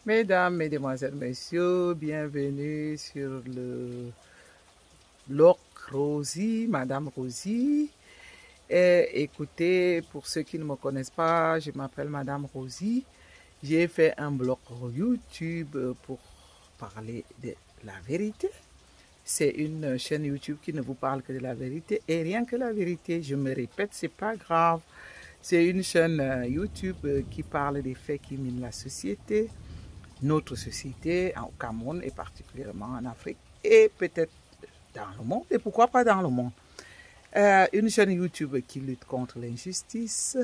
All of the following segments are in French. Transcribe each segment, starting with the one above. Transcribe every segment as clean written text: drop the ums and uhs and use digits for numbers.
Mesdames, Mesdemoiselles, Messieurs, bienvenue sur le blog Rosie, Madame Rosie. Écoutez, pour ceux qui ne me connaissent pas, je m'appelle Madame Rosie. J'ai fait un blog YouTube pour parler de la vérité. C'est une chaîne YouTube qui ne vous parle que de la vérité et rien que la vérité. Je me répète, c'est pas grave. C'est une chaîne YouTube qui parle des faits qui minent la société, notre société au Cameroun et particulièrement en Afrique et peut-être dans le monde et pourquoi pas dans le monde. Une chaîne YouTube qui lutte contre l'injustice,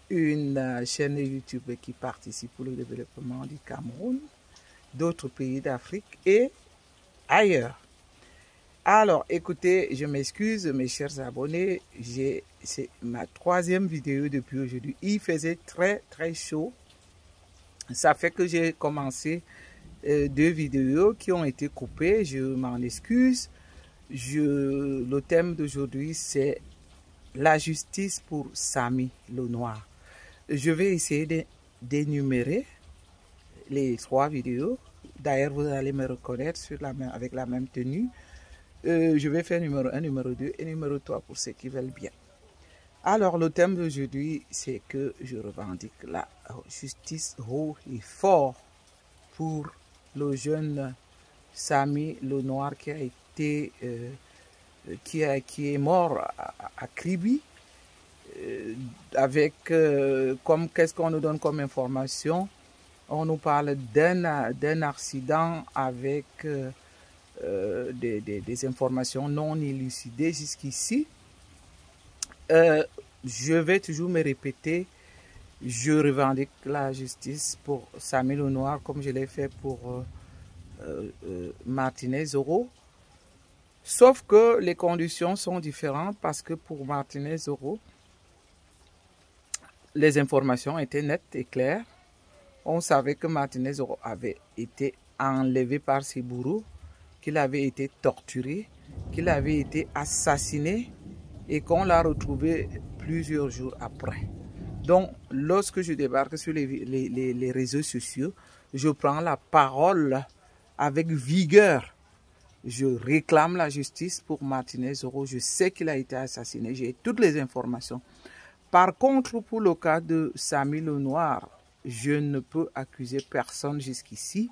une chaîne YouTube qui participe pour le développement du Cameroun, d'autres pays d'Afrique et ailleurs. Alors, écoutez, je m'excuse, mes chers abonnés, c'est ma troisième vidéo depuis aujourd'hui. Il faisait très chaud. Ça fait que j'ai commencé 2 vidéos qui ont été coupées. Je m'en excuse. Le thème d'aujourd'hui, c'est la justice pour Samy le Noir. Je vais essayer d'énumérer les 3 vidéos. D'ailleurs, vous allez me reconnaître avec la même tenue. Je vais faire numéro 1, numéro 2 et numéro 3 pour ceux qui veulent bien. Alors, le thème d'aujourd'hui, c'est que je revendique la justice haut et fort pour le jeune Samy le Noir qui a été, qui est mort à Kribi. Avec, qu'est-ce qu'on nous donne comme information? On nous parle d'un accident avec des informations non élucidées jusqu'ici. Je vais toujours me répéter, je revendique la justice pour Samy le Noir comme je l'ai fait pour Martinez Zoro. Sauf que les conditions sont différentes parce que pour Martinez Zoro, les informations étaient nettes et claires. On savait que Martinez Zoro avait été enlevé par ses bourreaux, qu'il avait été torturé, qu'il avait été assassiné et qu'on l'a retrouvé plusieurs jours après. Donc, lorsque je débarque sur les réseaux sociaux, je prends la parole avec vigueur. Je réclame la justice pour Martinez Zoro. Je sais qu'il a été assassiné. J'ai toutes les informations. Par contre, pour le cas de Samy le Noir, je ne peux accuser personne jusqu'ici.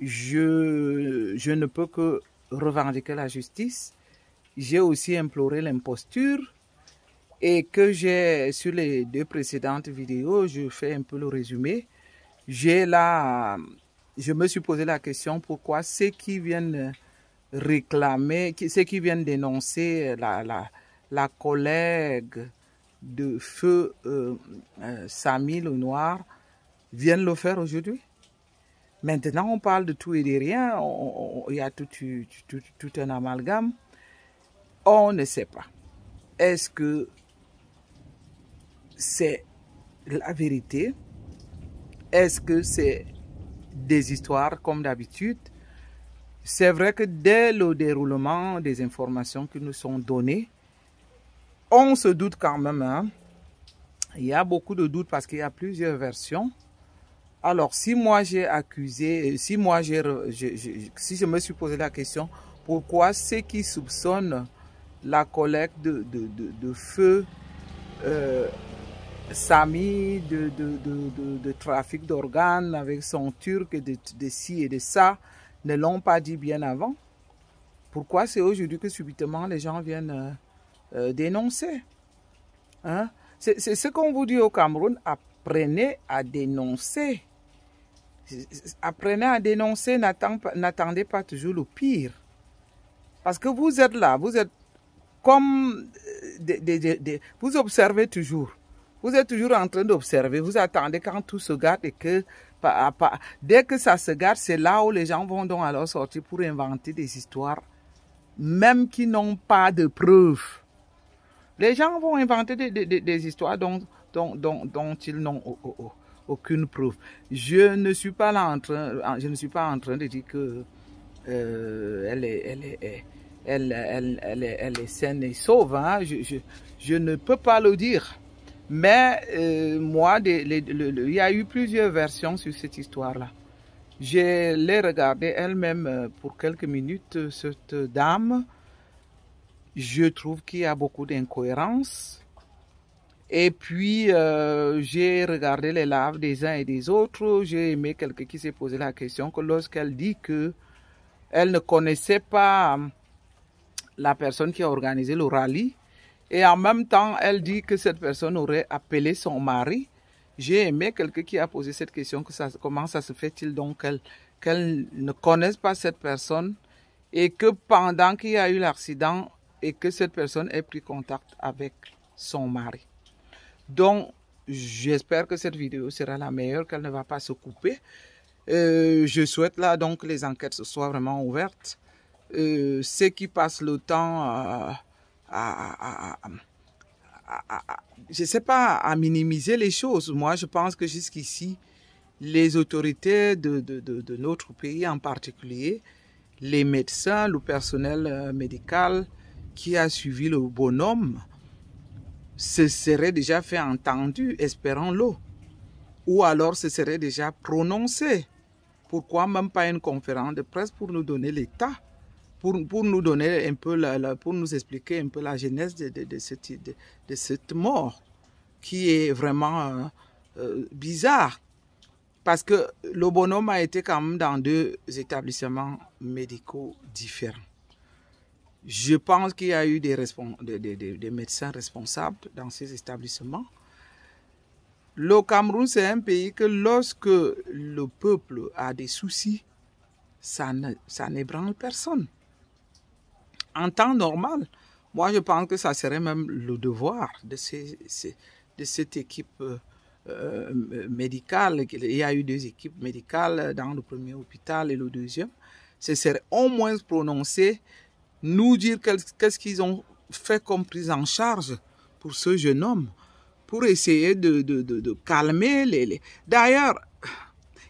Je ne peux que revendiquer la justice. J'ai aussi imploré l'imposture et que j'ai, sur les 2 précédentes vidéos, je fais un peu le résumé. Je me suis posé la question pourquoi ceux qui viennent réclamer, ceux qui viennent dénoncer la collègue de feu Samy le Noir viennent le faire aujourd'hui. Maintenant, on parle de tout et de rien, il y a tout un amalgame. On ne sait pas. Est-ce que c'est la vérité? Est-ce que c'est des histoires comme d'habitude? C'est vrai que dès le déroulement des informations qui nous sont données, on se doute quand même. Hein? Il y a beaucoup de doutes parce qu'il y a plusieurs versions. Alors, si moi j'ai accusé, si je me suis posé la question, pourquoi ceux qui soupçonnent la collecte de feu Samy, de trafic d'organes avec son turc et de ci et de ça, ne l'ont pas dit bien avant? Pourquoi c'est aujourd'hui que subitement les gens viennent dénoncer? Hein? C'est ce qu'on vous dit au Cameroun, apprenez à dénoncer. Apprenez à dénoncer, n'attendez pas toujours le pire. Parce que vous êtes là, vous êtes comme vous observez toujours. Vous êtes toujours en train d'observer, vous attendez quand tout se gâte et que dès que ça se gâte, c'est là où les gens vont donc alors sortir pour inventer des histoires, même qui n'ont pas de preuves. Les gens vont inventer des histoires dont ils n'ont aucune preuve. Je ne suis pas là en train de dire que elle est saine et sauve. Hein? Je ne peux pas le dire. Mais moi, il y a eu plusieurs versions sur cette histoire-là. Je l'ai regardée elle-même pour quelques minutes, cette dame. Je trouve qu'il y a beaucoup d'incohérences. Et puis, j'ai regardé les lives des uns et des autres. J'ai aimé quelqu'un qui s'est posé la question que lorsqu'elle dit que elle ne connaissait pas la personne qui a organisé le rallye, et en même temps, elle dit que cette personne aurait appelé son mari. J'ai aimé quelqu'un qui a posé cette question, comment ça se fait-il donc qu'elle ne connaisse pas cette personne et que pendant qu'il y a eu l'accident et que cette personne ait pris contact avec son mari. Donc, j'espère que cette vidéo sera la meilleure, qu'elle ne va pas se couper. Je souhaite là donc que les enquêtes soient vraiment ouvertes. Ceux qui passent le temps je sais pas, à minimiser les choses. Moi, je pense que jusqu'ici, les autorités de notre pays en particulier, les médecins, le personnel médical qui a suivi le bonhomme, se serait déjà fait entendu, espérons-le. Ou alors se serait déjà prononcé. Pourquoi même pas une conférence de presse pour nous donner l'état? Pour nous donner un peu pour nous expliquer un peu la genèse de cette mort qui est vraiment bizarre, parce que le bonhomme a été quand même dans 2 établissements médicaux différents. Je pense qu'il y a eu des médecins responsables dans ces établissements. Le Cameroun, c'est un pays que lorsque le peuple a des soucis, ça n'ébranle personne. En temps normal, moi je pense que ça serait même le devoir de cette équipe médicale. Il y a eu 2 équipes médicales dans le premier hôpital et le deuxième. Ce serait au moins prononcer, nous dire qu'est-ce qu'ils ont fait comme prise en charge pour ce jeune homme, pour essayer de calmer les... D'ailleurs,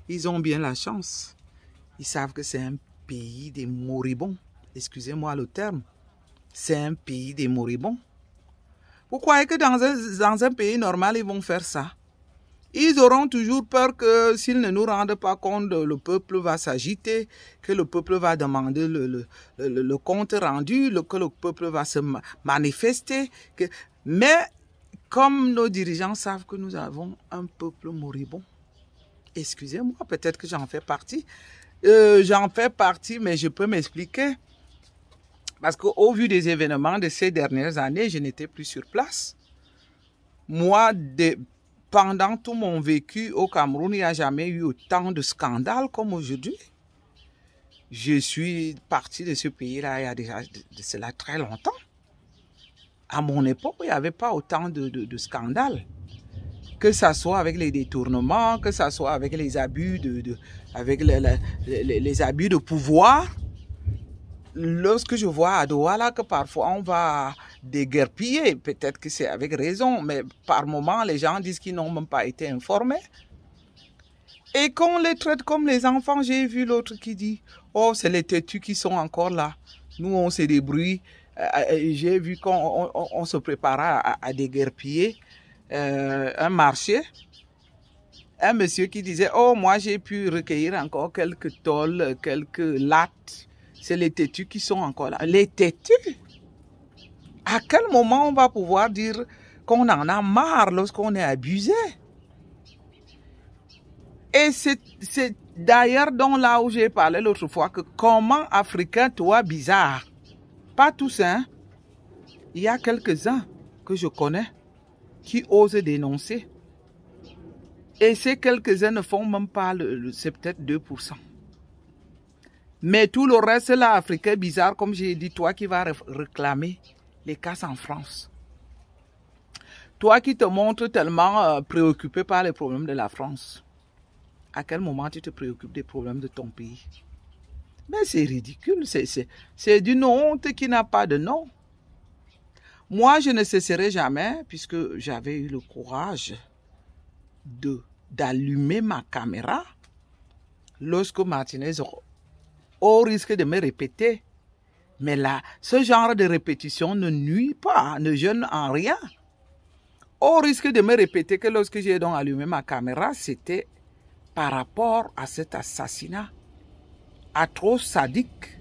ils ont bien la chance. Ils savent que c'est un pays des moribonds. Excusez-moi le terme, c'est un pays des moribonds. Vous croyez que dans un pays normal, ils vont faire ça? Ils auront toujours peur que s'ils ne nous rendent pas compte, le peuple va s'agiter, que le peuple va demander le compte rendu, que le peuple va se manifester. Mais comme nos dirigeants savent que nous avons un peuple moribond, excusez-moi, peut-être que j'en fais partie. J'en fais partie, mais je peux m'expliquer. Parce qu'au vu des événements de ces dernières années, je n'étais plus sur place. Moi, pendant tout mon vécu au Cameroun, il n'y a jamais eu autant de scandales comme aujourd'hui. Je suis parti de ce pays-là il y a déjà de cela très longtemps. À mon époque, il n'y avait pas autant de scandales. Que ça soit avec les détournements, que ça soit avec les abus avec les abus de pouvoir. Lorsque je vois à Douala que parfois on va déguerpiller, peut-être que c'est avec raison, mais par moments les gens disent qu'ils n'ont même pas été informés. Et qu'on les traite comme les enfants, j'ai vu l'autre qui dit « Oh, c'est les têtus qui sont encore là. Nous, on se débrouille. » J'ai vu qu'on se préparait à déguerpiller un marché. Un monsieur qui disait « Oh, moi j'ai pu recueillir encore quelques tôles, quelques lattes. » C'est les têtus qui sont encore là. Les têtus? À quel moment on va pouvoir dire qu'on en a marre lorsqu'on est abusé? Et c'est d'ailleurs donc là où j'ai parlé l'autre fois que comment Africain, toi, bizarre. Pas tous, hein. Il y a quelques-uns que je connais qui osent dénoncer. Et ces quelques-uns ne font même pas c'est peut-être 2%. Mais tout le reste, là, Africain bizarre, comme j'ai dit, toi qui vas réclamer les casses en France. Toi qui te montres tellement préoccupé par les problèmes de la France. À quel moment tu te préoccupes des problèmes de ton pays? Mais c'est ridicule, c'est d'une honte qui n'a pas de nom. Moi, je ne cesserai jamais, puisque j'avais eu le courage d'allumer ma caméra lorsque Martinez, au risque de me répéter, mais là, ce genre de répétition ne nuit pas, ne gêne en rien Au risque de me répéter que lorsque j'ai donc allumé ma caméra, c'était par rapport à cet assassinat atroce, sadique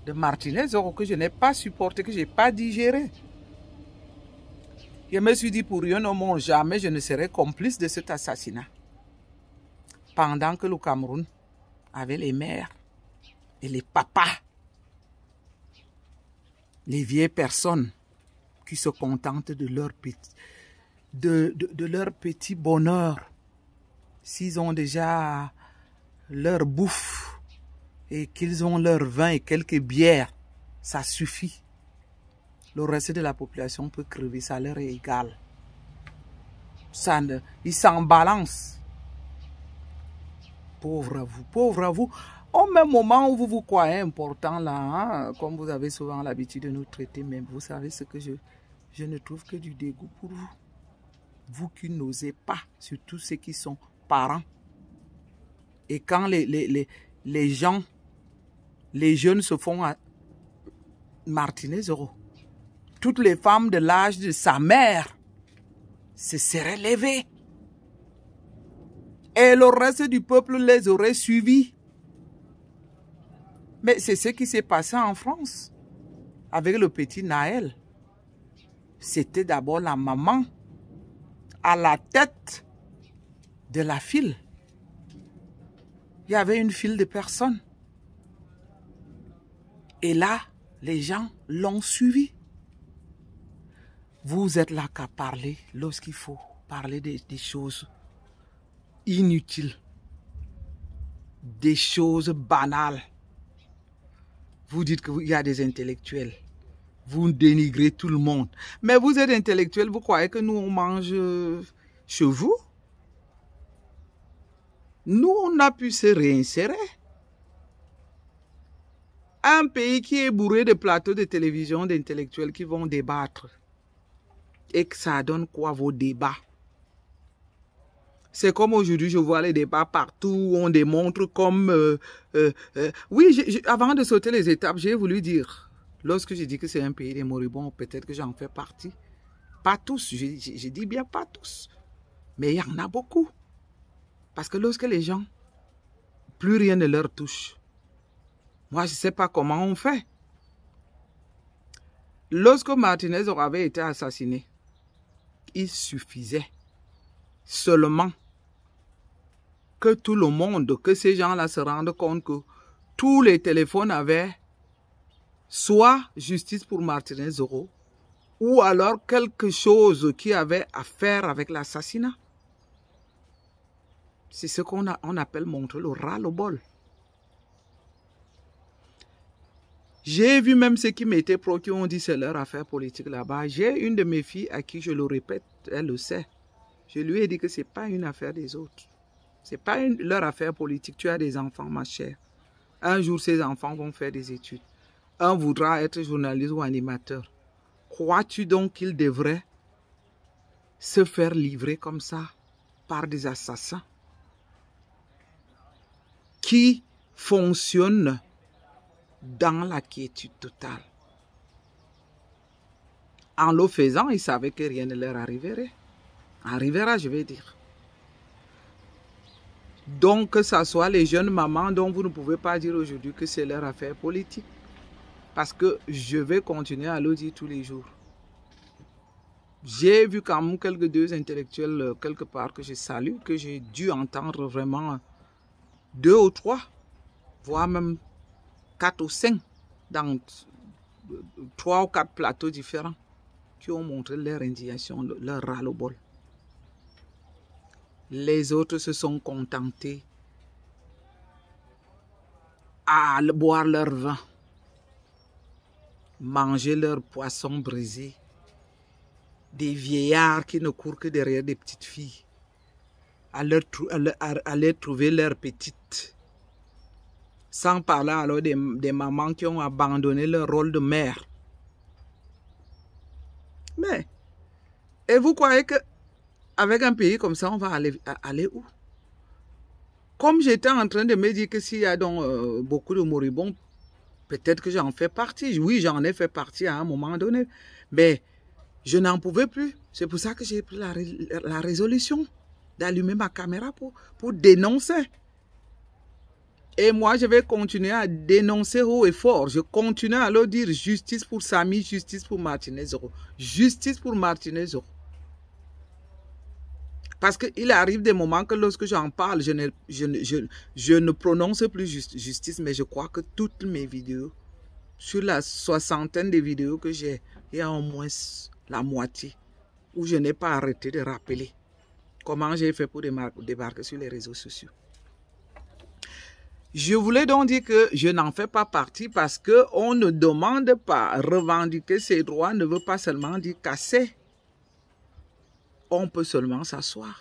de Martinez Zoro que je n'ai pas supporté, que je n'ai pas digéré. Je me suis dit pour rien au monde, jamais je ne serai complice de cet assassinat. Pendant que le Cameroun avait les mères et les papas, les vieilles personnes qui se contentent de leur petit bonheur. S'ils ont déjà leur bouffe et qu'ils ont leur vin et quelques bières, ça suffit. Le reste de la population peut crever, ça leur est égal. Ils s'en balancent. Pauvre à vous, pauvre à vous. Au même moment où vous vous croyez important là, hein, comme vous avez souvent l'habitude de nous traiter, mais vous savez ce que je ne trouve que du dégoût pour vous. Vous qui n'osez pas, surtout ceux qui sont parents. Et quand les gens, les jeunes se font à Martinez Zoro, toutes les femmes de l'âge de sa mère se seraient levées. Et le reste du peuple les aurait suivis. Mais c'est ce qui s'est passé en France avec le petit Naël. C'était d'abord la maman à la tête de la file. Il y avait une file de personnes. Et là, les gens l'ont suivi. Vous êtes là qu'à parler lorsqu'il faut parler des choses inutiles, des choses banales. Vous dites qu'il y a des intellectuels. Vous dénigrez tout le monde. Mais vous êtes intellectuel, vous croyez que nous on mange chez vous? Nous, on a pu se réinsérer. Un pays qui est bourré de plateaux de télévision d'intellectuels qui vont débattre. Et que ça donne quoi vos débats? C'est comme aujourd'hui, je vois les débats partout où on démontre comme... oui, avant de sauter les étapes, j'ai voulu dire, lorsque je dis que c'est un pays des moribonds, peut-être que j'en fais partie. Pas tous, je dis bien pas tous. Mais il y en a beaucoup. Parce que lorsque les gens, plus rien ne leur touche. Moi, je ne sais pas comment on fait. Lorsque Martinez avait été assassiné, il suffisait seulement que tout le monde, que ces gens-là se rendent compte que tous les téléphones avaient soit justice pour Martinez Zoro, ou alors quelque chose qui avait à faire avec l'assassinat. C'est ce qu'on appelle montrer le ras-le-bol. J'ai vu même ceux qui m'étaient pro, qui ont dit c'est leur affaire politique là-bas. J'ai une de mes filles à qui je le répète, elle le sait. Je lui ai dit que ce n'est pas une affaire des autres. Ce n'est pas leur affaire politique. Tu as des enfants, ma chère. Un jour, ces enfants vont faire des études. Un voudra être journaliste ou animateur. Crois-tu donc qu'il devrait se faire livrer comme ça par des assassins qui fonctionnent dans la quiétude totale? En le faisant, ils savaient que rien ne leur arrivera, je vais dire. Donc, que ce soit les jeunes mamans dont vous ne pouvez pas dire aujourd'hui que c'est leur affaire politique. Parce que je vais continuer à le dire tous les jours. J'ai vu quand même quelques deux intellectuels quelque part que je salue, que j'ai dû entendre vraiment 2 ou 3, voire même 4 ou 5 dans 3 ou 4 plateaux différents qui ont montré leur indignation, leur ras-le-bol. Les autres se sont contentés à boire leur vin, manger leur poisson brisé, des vieillards qui ne courent que derrière des petites filles, aller trouver leurs petites. Sans parler alors des mamans qui ont abandonné leur rôle de mère. Mais, et vous croyez que avec un pays comme ça, on va aller où? Comme j'étais en train de me dire que s'il y a donc beaucoup de moribonds, peut-être que j'en fais partie. Oui, j'en ai fait partie à un moment donné. Mais Je n'en pouvais plus. C'est pour ça que j'ai pris la résolution d'allumer ma caméra pour dénoncer. Et moi, je vais continuer à dénoncer haut et fort. Je continue à leur dire justice pour Samy, justice pour Martinez Zoro. Justice pour Martinez Zoro. Parce qu'il arrive des moments que lorsque j'en parle, je ne prononce plus justice, mais je crois que toutes mes vidéos, sur la soixantaine de vidéos que j'ai, il y a au moins la moitié où je n'ai pas arrêté de rappeler comment j'ai fait pour débarquer sur les réseaux sociaux. Je voulais donc dire que je n'en fais pas partie parce qu'on ne demande pas. Revendiquer ses droits ne veut pas seulement dire casser. On peut seulement s'asseoir.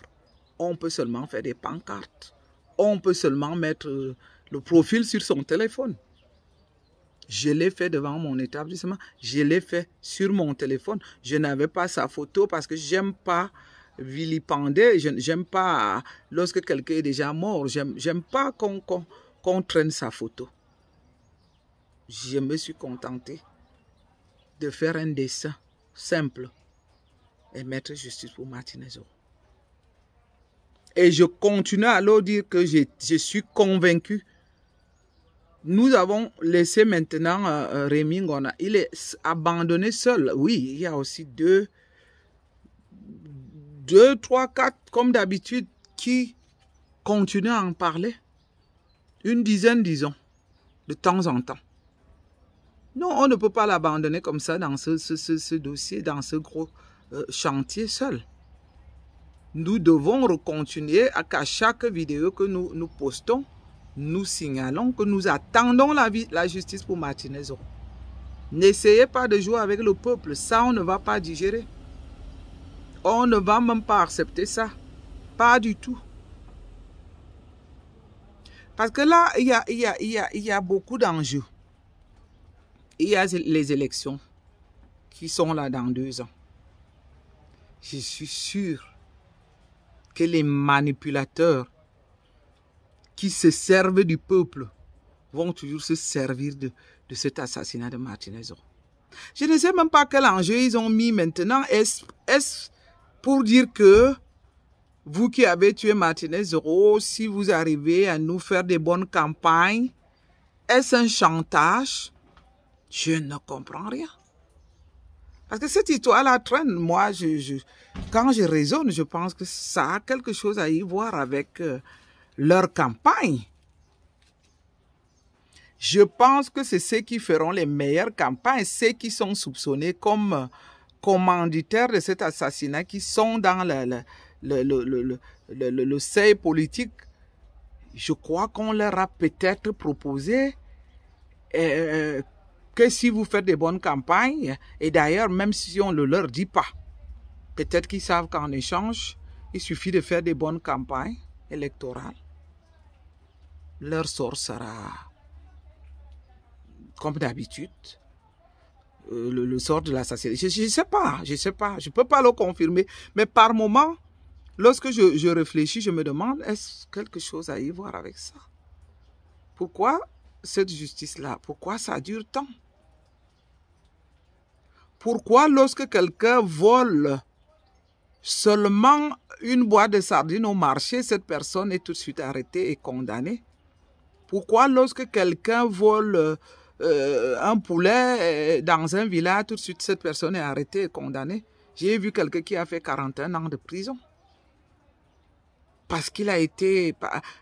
On peut seulement faire des pancartes. On peut seulement mettre le profil sur son téléphone. Je l'ai fait devant mon établissement. Je l'ai fait sur mon téléphone. Je n'avais pas sa photo parce que j'aime pas vilipender. J'aime pas lorsque quelqu'un est déjà mort. J'aime pas qu'on traîne sa photo. Je me suis contenté de faire un dessin simple et mettre justice pour Martinez Zoro. Et je continue à leur dire que je suis convaincu. Nous avons laissé maintenant Rémi Ngona. Il est abandonné seul. Oui, il y a aussi deux, trois, quatre, comme d'habitude, qui continuent à en parler. Une dizaine, disons, de temps en temps. Non, on ne peut pas l'abandonner comme ça dans ce dossier, dans ce gros chantier seul. Nous devons continuer qu'à chaque vidéo que nous postons, nous signalons que nous attendons la justice pour Martinez Zoro. N'essayez pas de jouer avec le peuple, ça on ne va pas digérer. On ne va même pas accepter ça, pas du tout. Parce que là, il y a beaucoup d'enjeux. Il y a les élections qui sont là dans 2 ans. Je suis sûr que les manipulateurs qui se servent du peuple vont toujours se servir de cet assassinat de Martinez Zoro. Je ne sais même pas quel enjeu ils ont mis maintenant. Est-ce pour dire que vous qui avez tué Martinez Zoro, si vous arrivez à nous faire des bonnes campagnes, est-ce un chantage? Je ne comprends rien. Parce que cette histoire-là traîne. Moi, quand je raisonne, je pense que ça a quelque chose à y voir avec leur campagne. Je pense que c'est ceux qui feront les meilleures campagnes, ceux qui sont soupçonnés comme commanditaires de cet assassinat, qui sont dans le seuil politique. Je crois qu'on leur a peut-être proposé que si vous faites des bonnes campagnes, et d'ailleurs, même si on ne le leur dit pas, peut-être qu'ils savent qu'en échange, il suffit de faire des bonnes campagnes électorales. Leur sort sera, comme d'habitude, le sort de l'assassinat. Je ne sais pas, je ne peux pas le confirmer, mais par moment, lorsque je réfléchis, je me demande, est-ce quelque chose à y voir avec ça? Pourquoi cette justice-là? Pourquoi ça dure tant? Pourquoi lorsque quelqu'un vole seulement une boîte de sardines au marché, cette personne est tout de suite arrêtée et condamnée? Pourquoi lorsque quelqu'un vole un poulet dans un village, tout de suite cette personne est arrêtée et condamnée? J'ai vu quelqu'un qui a fait 41 ans de prison. Parce qu'il a été,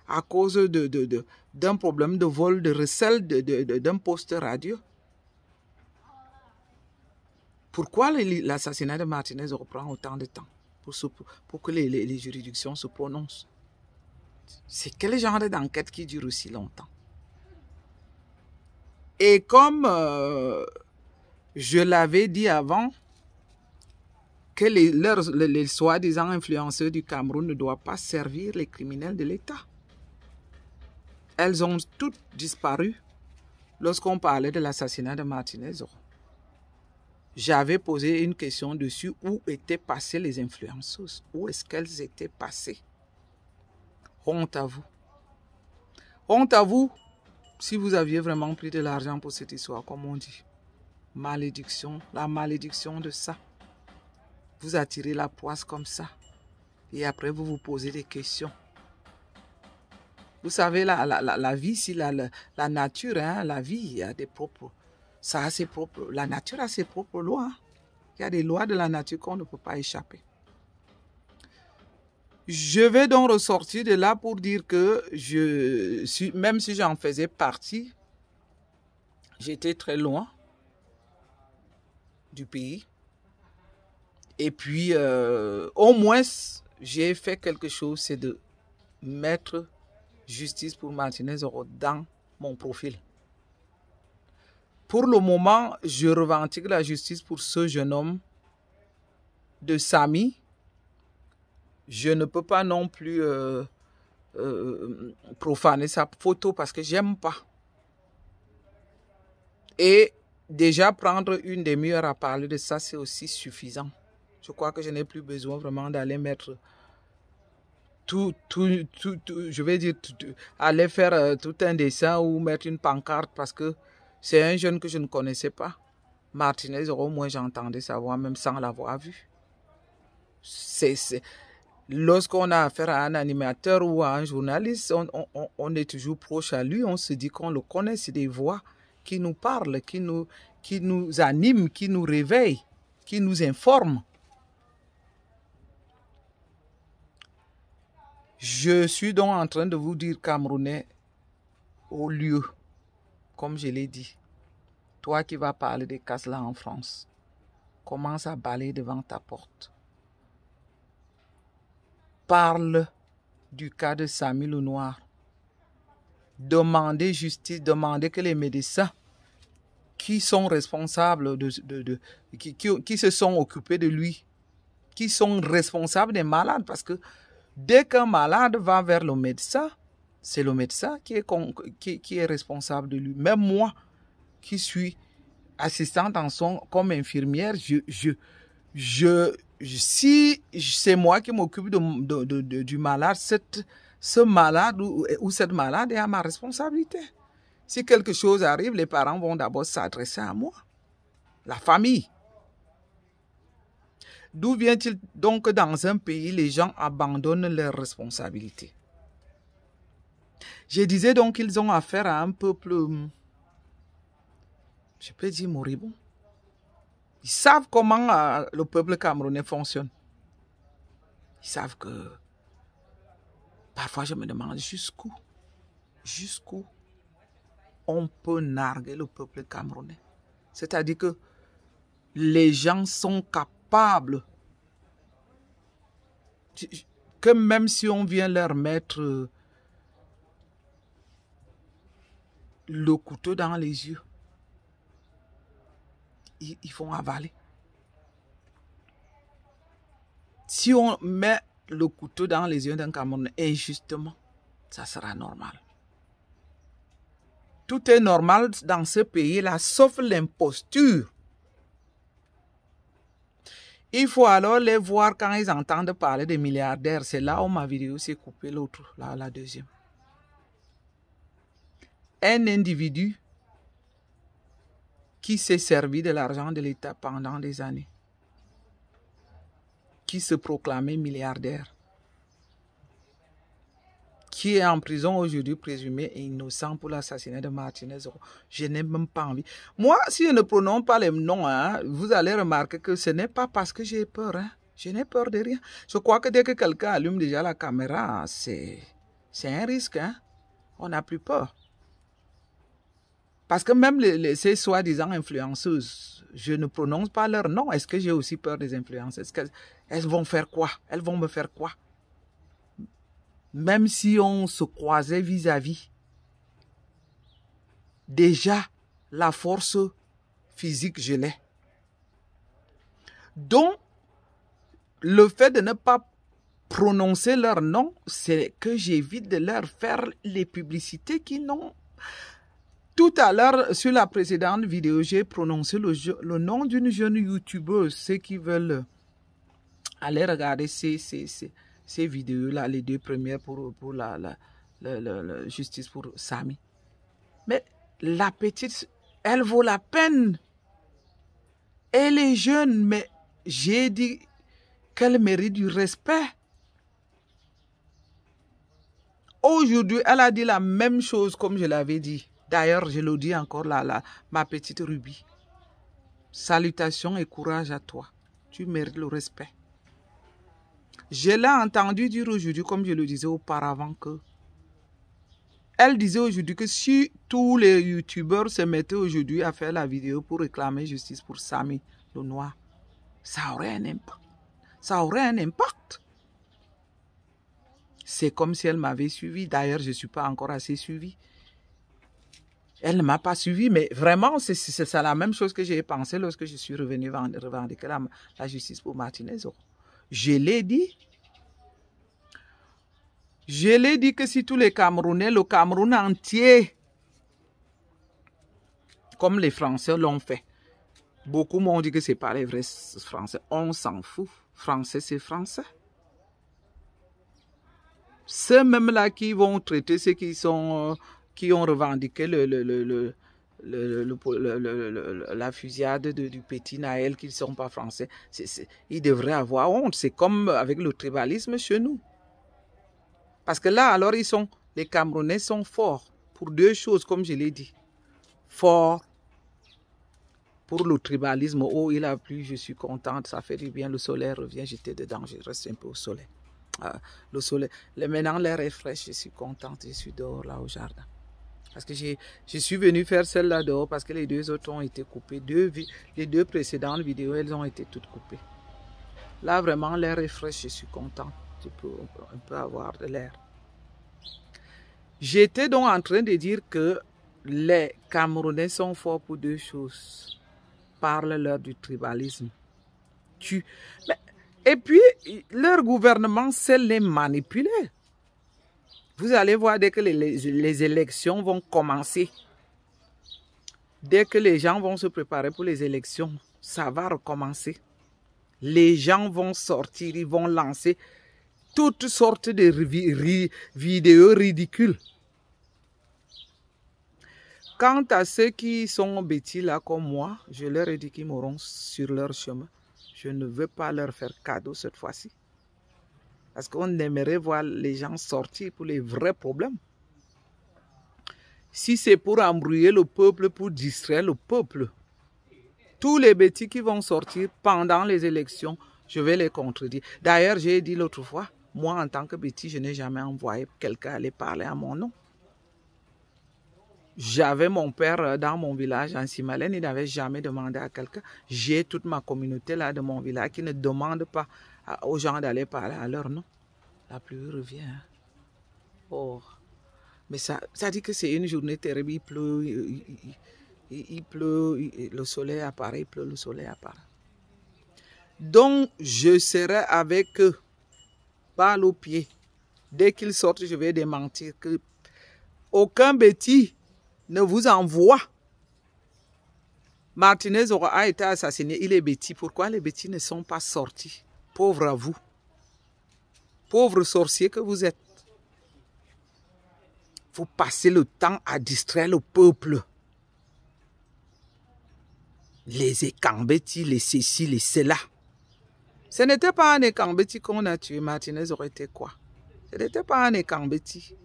à cause d'un problème de vol de recel d'un poste radio. Pourquoi l'assassinat de Martinez reprend autant de temps pour que les juridictions se prononcent? C'est quel genre d'enquête qui dure aussi longtemps? Et comme je l'avais dit avant, que les soi-disant influenceurs du Cameroun ne doivent pas servir les criminels de l'État. Elles ont toutes disparu lorsqu'on parlait de l'assassinat de Martinez Zoro. J'avais posé une question dessus, où étaient passées les influenceuses? Où est-ce qu'elles étaient passées? Honte à vous. Honte à vous si vous aviez vraiment pris de l'argent pour cette histoire, comme on dit. Malédiction, la malédiction de ça. Vous attirez la poisse comme ça. Et après, vous vous posez des questions. Vous savez, la vie, si la nature, hein, la vie a des propres... Ça a ses propres... La nature a ses propres lois. Il y a des lois de la nature qu'on ne peut pas échapper. Je vais donc ressortir de là pour dire que même si j'en faisais partie, j'étais très loin du pays. Et puis, au moins, j'ai fait quelque chose, c'est de mettre justice pour Martinez-Oro dans mon profil. Pour le moment, je revendique la justice pour ce jeune homme de Samy. Je ne peux pas non plus profaner sa photo parce que j'aime pas. Et déjà prendre une demi-heure à parler de ça, c'est aussi suffisant. Je crois que je n'ai plus besoin vraiment d'aller mettre je vais dire, aller faire tout un dessin ou mettre une pancarte parce que c'est un jeune que je ne connaissais pas. Martinez, au moins j'entendais sa voix même sans l'avoir vu. Lorsqu'on a affaire à un animateur ou à un journaliste, on est toujours proche à lui, on se dit qu'on le connaît, c'est des voix qui nous parlent, qui nous animent, qui nous réveillent, qui nous informent. Je suis donc en train de vous dire, Camerounais, au lieu, comme je l'ai dit, toi qui vas parler des cas là en France, commence à balayer devant ta porte. Parle du cas de Samy le Noir. Demandez justice, demandez que les médecins qui sont responsables, qui se sont occupés de lui, qui sont responsables des malades, parce que dès qu'un malade va vers le médecin, c'est le médecin qui est responsable de lui. Même moi, qui suis assistante en soins comme infirmière, si c'est moi qui m'occupe du malade, ce malade ou cette malade est à ma responsabilité. Si quelque chose arrive, les parents vont d'abord s'adresser à moi, la famille. D'où vient-il donc que dans un pays, les gens abandonnent leurs responsabilités? Je disais donc qu'ils ont affaire à un peuple, je peux dire moribond. Ils savent comment le peuple camerounais fonctionne. Ils savent que parfois je me demande jusqu'où on peut narguer le peuple camerounais. C'est-à-dire que les gens sont capables que même si on vient leur mettre le couteau dans les yeux, ils vont avaler. Si on met le couteau dans les yeux d'un Camerounais injustement, ça sera normal. Tout est normal dans ce pays-là, sauf l'imposture. Il faut alors les voir quand ils entendent parler des milliardaires. C'est là où ma vidéo s'est coupée, l'autre, la deuxième. Un individu qui s'est servi de l'argent de l'État pendant des années, qui se proclamait milliardaire, qui est en prison aujourd'hui présumé innocent pour l'assassinat de Martinez-Oro. Je n'ai même pas envie. Moi, si je ne prononce pas les noms, hein, vous allez remarquer que ce n'est pas parce que j'ai peur. Hein. Je n'ai peur de rien. Je crois que dès que quelqu'un allume déjà la caméra, c'est un risque. Hein. On n'a plus peur. Parce que même ces soi-disant influenceuses, je ne prononce pas leur nom. Est-ce que j'ai aussi peur des influenceuses? Elles vont faire quoi? Elles vont me faire quoi? Même si on se croisait vis-à-vis, déjà, la force physique, je l'ai. Donc, le fait de ne pas prononcer leur nom, c'est que j'évite de leur faire les publicités qui n'ont... Tout à l'heure, sur la précédente vidéo, j'ai prononcé le nom d'une jeune youtubeuse. Ceux qui veulent aller regarder ces vidéos-là, les deux premières pour la justice pour Samy. Mais la petite, elle vaut la peine. Elle est jeune, mais j'ai dit, qu'elle mérite du respect. Aujourd'hui, elle a dit la même chose comme je l'avais dit. D'ailleurs, je le dis encore là, ma petite Ruby. Salutations et courage à toi. Tu mérites le respect. Je l'ai entendu dire aujourd'hui, comme je le disais auparavant, que elle disait aujourd'hui que si tous les youtubeurs se mettaient aujourd'hui à faire la vidéo pour réclamer justice pour Samy le Noir, ça aurait un impact. Ça aurait un impact. C'est comme si elle m'avait suivi. D'ailleurs, je ne suis pas encore assez suivi. Elle ne m'a pas suivi, mais vraiment, c'est la même chose que j'ai pensé lorsque je suis revenu revendiquer la justice pour Martinez. Je l'ai dit. Je l'ai dit que si tous les Camerounais, le Cameroun entier, comme les Français l'ont fait, beaucoup m'ont dit que ce n'est pas les vrais Français. On s'en fout. Français, c'est français. Ceux même là qui vont traiter ceux qui ont revendiqué la fusillade du petit Naël, qui ne sont pas français, ils devraient avoir honte. C'est comme avec le tribalisme chez nous. Parce que là, alors, les Camerounais sont forts pour deux choses, comme je l'ai dit. Forts pour le tribalisme. Oh, il a plu, je suis contente, ça fait du bien. Le soleil revient, j'étais dedans, je reste un peu au soleil. Le soleil, maintenant l'air est fraîche, je suis contente, je suis dehors là au jardin. Parce que je suis venue faire celle-là dehors parce que les deux autres ont été coupées. Les deux précédentes vidéos, elles ont été toutes coupées. Là, vraiment, l'air est fraîche, je suis contente. On peut avoir de l'air. J'étais donc en train de dire que les Camerounais sont forts pour deux choses. Parle-leur du tribalisme. Et puis, leur gouvernement sait les manipuler. Vous allez voir dès que les élections vont commencer. Dès que les gens vont se préparer pour les élections, ça va recommencer. Les gens vont sortir, ils vont lancer toutes sortes de vidéos ridicules. Quant à ceux qui sont bêtis là comme moi, je leur ai dit qu'ils m'auront sur leur chemin. Je ne veux pas leur faire cadeau cette fois-ci. Parce qu'on aimerait voir les gens sortir pour les vrais problèmes. Si c'est pour embrouiller le peuple, pour distraire le peuple, tous les bêtis qui vont sortir pendant les élections, je vais les contredire. D'ailleurs, j'ai dit l'autre fois, moi en tant que bêtis, je n'ai jamais envoyé quelqu'un aller parler à mon nom. J'avais mon père dans mon village en Simalène, il n'avait jamais demandé à quelqu'un. J'ai toute ma communauté là de mon village qui ne demande pas aux gens d'aller parler à leur nom. La pluie revient. Hein. Oh. Mais ça dit que c'est une journée terrible, il pleut, le soleil apparaît, il pleut, le soleil apparaît. Donc, je serai avec eux, balle aux pieds. Dès qu'ils sortent, je vais démentir que aucun bêtis ne vous envoie. Martinez a été assassiné, il est bêtis. Pourquoi les bêtis ne sont pas sortis? Pauvre à vous. Pauvre sorcier que vous êtes. Vous passez le temps à distraire le peuple. Les Ekambeti, les ceci, les cela. Ce n'était pas un Ekambeti qu'on a tué. Martinez aurait été quoi? Ce n'était pas un Ekambeti.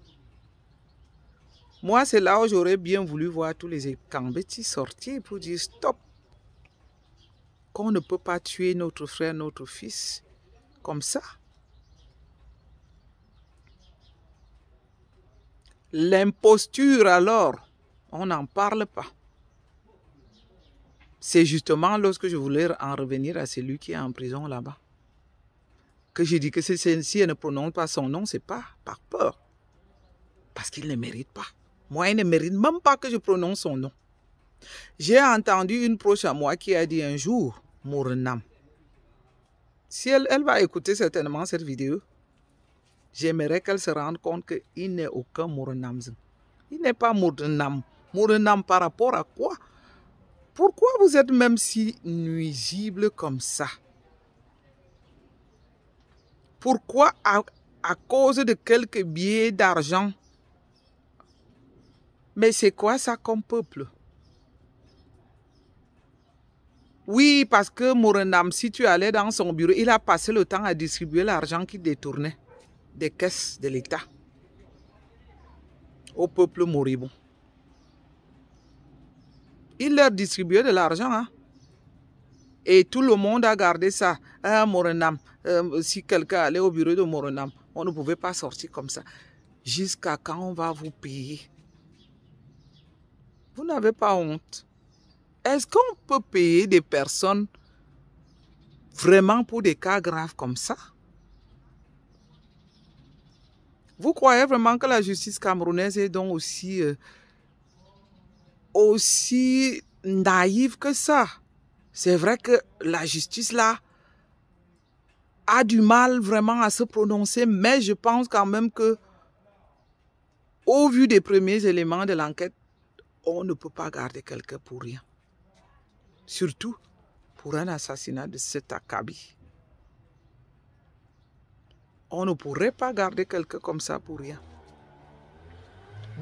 Moi, c'est là où j'aurais bien voulu voir tous les Ekambeti sortir pour dire stop. Qu'on ne peut pas tuer notre frère, notre fils, comme ça. L'imposture, alors, on n'en parle pas. C'est justement lorsque je voulais en revenir à celui qui est en prison là-bas, que j'ai dit que si elle ne prononce pas son nom, c'est pas par peur. Parce qu'il ne mérite pas. Moi, il ne mérite même pas que je prononce son nom. J'ai entendu une proche à moi qui a dit un jour, Mourenam. Si elle va écouter certainement cette vidéo, j'aimerais qu'elle se rende compte qu'il n'est aucun Mourenam. Il n'est pas Mourenam. Mourenam par rapport à quoi? Pourquoi vous êtes même si nuisible comme ça? Pourquoi à cause de quelques billets d'argent? Mais c'est quoi ça comme peuple? Oui, parce que Morendam, si tu allais dans son bureau, il a passé le temps à distribuer l'argent qu'il détournait des caisses de l'État au peuple moribond. Il leur distribuait de l'argent, hein? Et tout le monde a gardé ça. Ah, Morendam, si quelqu'un allait au bureau de Morendam, on ne pouvait pas sortir comme ça. Jusqu'à quand on va vous payer? Vous n'avez pas honte. Est-ce qu'on peut payer des personnes vraiment pour des cas graves comme ça? Vous croyez vraiment que la justice camerounaise est donc aussi naïve que ça? C'est vrai que la justice là a du mal vraiment à se prononcer, mais je pense quand même que au vu des premiers éléments de l'enquête, on ne peut pas garder quelqu'un pour rien. Surtout pour un assassinat de cet acabit. On ne pourrait pas garder quelqu'un comme ça pour rien.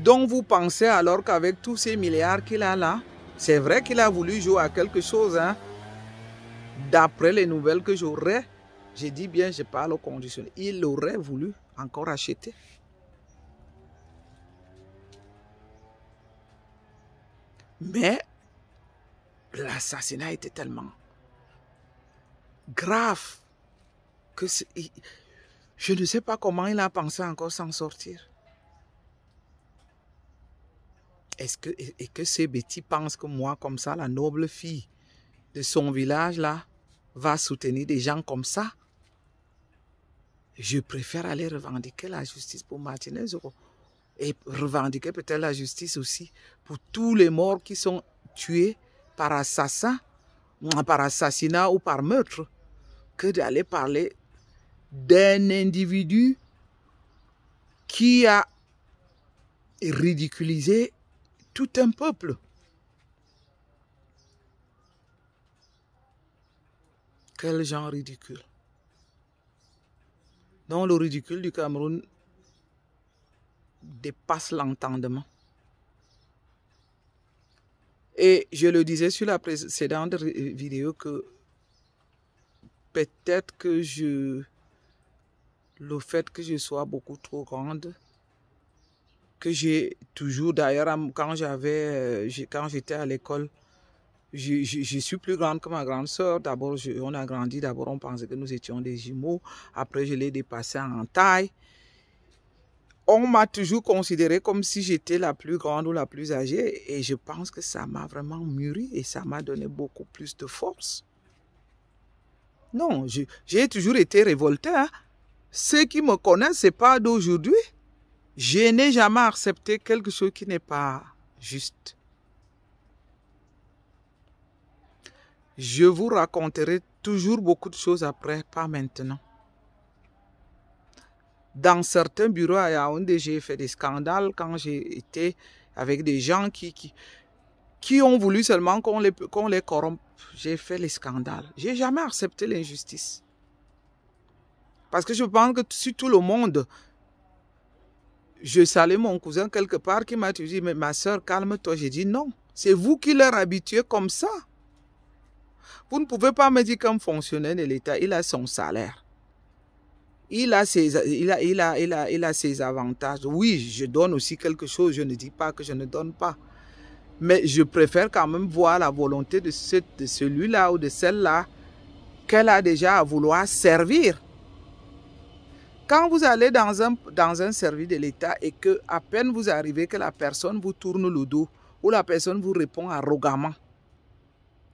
Donc vous pensez alors qu'avec tous ces milliards qu'il a là, c'est vrai qu'il a voulu jouer à quelque chose, hein? D'après les nouvelles que j'aurais, j'ai dit bien, je parle au conditionnel, il aurait voulu encore acheter. Mais l'assassinat était tellement grave que je ne sais pas comment il a pensé encore s'en sortir. Et que ces bêtis pensent que moi, comme ça, la noble fille de son village, là, va soutenir des gens comme ça? Je préfère aller revendiquer la justice pour Martinez et revendiquer peut-être la justice aussi pour tous les morts qui sont tués par assassinat ou par meurtre, que d'aller parler d'un individu qui a ridiculisé tout un peuple. Quel genre ridicule. Donc le ridicule du Cameroun dépasse l'entendement. Et je le disais sur la précédente vidéo que peut-être que le fait que je sois beaucoup trop grande, que j'ai toujours, d'ailleurs, quand j'étais à l'école, je suis plus grande que ma grande sœur. D'abord, on a grandi, d'abord on pensait que nous étions des jumeaux. Après, je l'ai dépassée en taille. On m'a toujours considérée comme si j'étais la plus grande ou la plus âgée. Et je pense que ça m'a vraiment mûri et ça m'a donné beaucoup plus de force. Non, j'ai toujours été révoltée, hein. Ceux qui me connaissent, ce n'est pas d'aujourd'hui. Je n'ai jamais accepté quelque chose qui n'est pas juste. Je vous raconterai toujours beaucoup de choses après, pas maintenant. Dans certains bureaux à Yaoundé, j'ai fait des scandales quand j'ai été avec des gens qui ont voulu seulement qu'on les corrompe. J'ai fait les scandales. Je n'ai jamais accepté l'injustice. Parce que je pense que si tout le monde... Je salue mon cousin quelque part qui m'a dit, mais ma soeur, calme-toi. J'ai dit non, c'est vous qui leur habituez comme ça. Vous ne pouvez pas me dire qu'un fonctionnaire de l'État, il a son salaire. Il a ses avantages. Oui, je donne aussi quelque chose. Je ne dis pas que je ne donne pas. Mais je préfère quand même voir la volonté de celui-là ou de celle-là qu'elle a déjà à vouloir servir. Quand vous allez dans un service de l'État et que à peine vous arrivez que la personne vous tourne le dos ou la personne vous répond arrogamment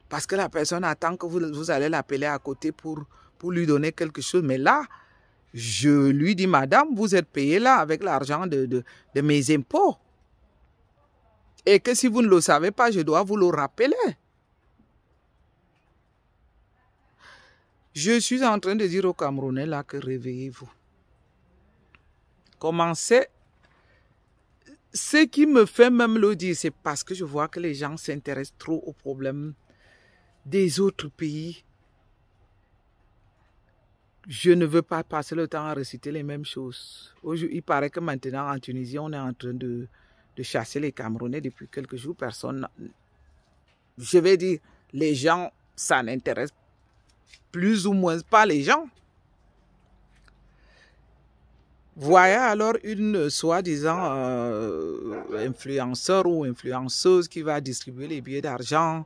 parce que la personne attend que vous allez l'appeler à côté pour lui donner quelque chose. Mais là, je lui dis, madame, vous êtes payée là avec l'argent de mes impôts. Et que si vous ne le savez pas, je dois vous le rappeler. Je suis en train de dire aux Camerounais là que réveillez-vous. Commencez. Ce qui me fait même le dire, c'est parce que je vois que les gens s'intéressent trop aux problèmes des autres pays. Je ne veux pas passer le temps à réciter les mêmes choses. Il paraît que maintenant en Tunisie, on est en train de chasser les Camerounais depuis quelques jours. Personne, je vais dire, les gens ça n'intéresse plus ou moins pas les gens. Voyez alors une soi-disant influenceur ou influenceuse qui va distribuer les billets d'argent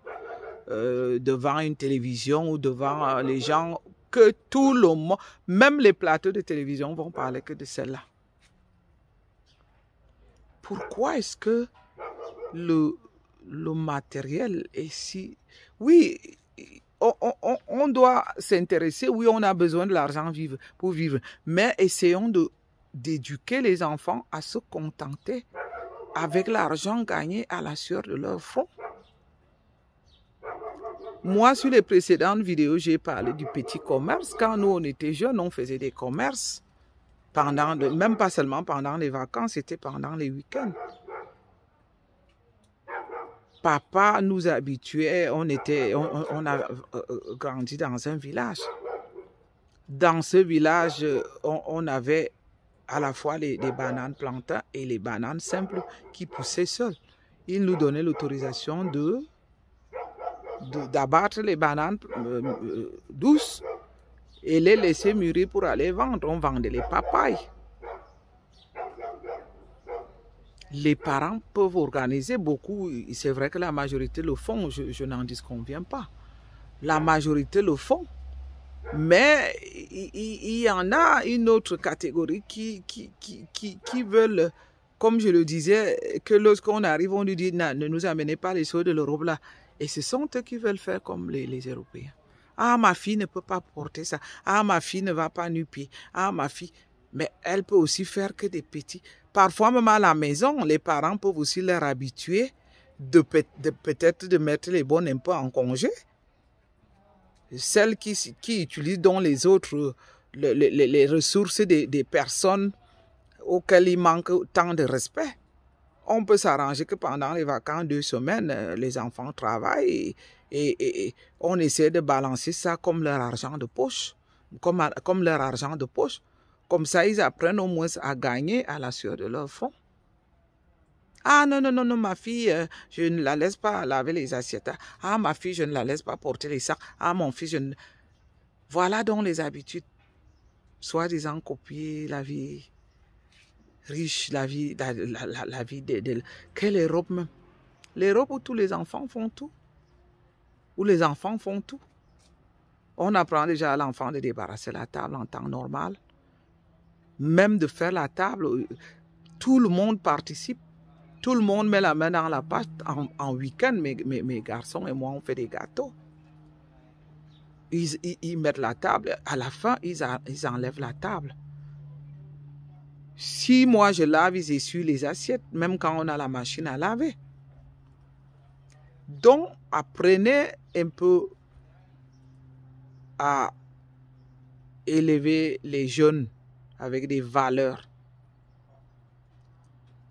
devant une télévision ou devant les gens, que tout le monde, même les plateaux de télévision vont parler que de celle-là. Pourquoi est-ce que le matériel est si... Oui, on doit s'intéresser, oui, on a besoin de l'argent pour vivre, mais essayons d'éduquer les enfants à se contenter avec l'argent gagné à la sueur de leur front. Moi, sur les précédentes vidéos, j'ai parlé du petit commerce. Quand nous, on était jeunes, on faisait des commerces. Même pas seulement pendant les vacances, c'était pendant les week-ends. Papa nous habituait, on a grandi dans un village. Dans ce village, on avait à la fois les bananes plantains et les bananes simples qui poussaient seules. Il nous donnait l'autorisation d'abattre les bananes douces et les laisser mûrir pour aller vendre. On vendait les papayes. Les parents peuvent organiser beaucoup. C'est vrai que la majorité le font, je n'en disconviens pas. La majorité le font. Mais il y en a une autre catégorie qui veulent, comme je le disais, que lorsqu'on arrive, on lui dit ne nous amenez pas les choses de l'Europe là. Et ce sont eux qui veulent faire comme les Européens. Ah, ma fille ne peut pas porter ça. Ah, ma fille ne va pas nu-pied. Ah, ma fille... Mais elle peut aussi faire que des petits. Parfois, même à la maison, les parents peuvent aussi leur habituer peut-être de mettre les bonnes un peu en congé. Celles qui utilisent dans les autres, les ressources des personnes auxquelles il manque tant de respect. On peut s'arranger que pendant les vacances, 2 semaines, les enfants travaillent et on essaie de balancer ça comme leur argent de poche. Comme leur argent de poche. Comme ça, ils apprennent au moins à gagner à la sueur de leur front. Ah non, ma fille, je ne la laisse pas laver les assiettes. Ah, ma fille, je ne la laisse pas porter les sacs. Ah, mon fils, je ne... Voilà donc les habitudes. Soi-disant copier la vie riche, la vie quelle Europe même? L'Europe où tous les enfants font tout. Où les enfants font tout. On apprend déjà à l'enfant de débarrasser la table en temps normal. Même de faire la table, tout le monde participe. Tout le monde met la main dans la pâte. En week-end, mes garçons et moi, on fait des gâteaux. Ils mettent la table. À la fin, ils enlèvent la table. Si moi, je lave, ils essuient les assiettes, même quand on a la machine à laver. Donc, apprenez un peu à élever les jeunes avec des valeurs.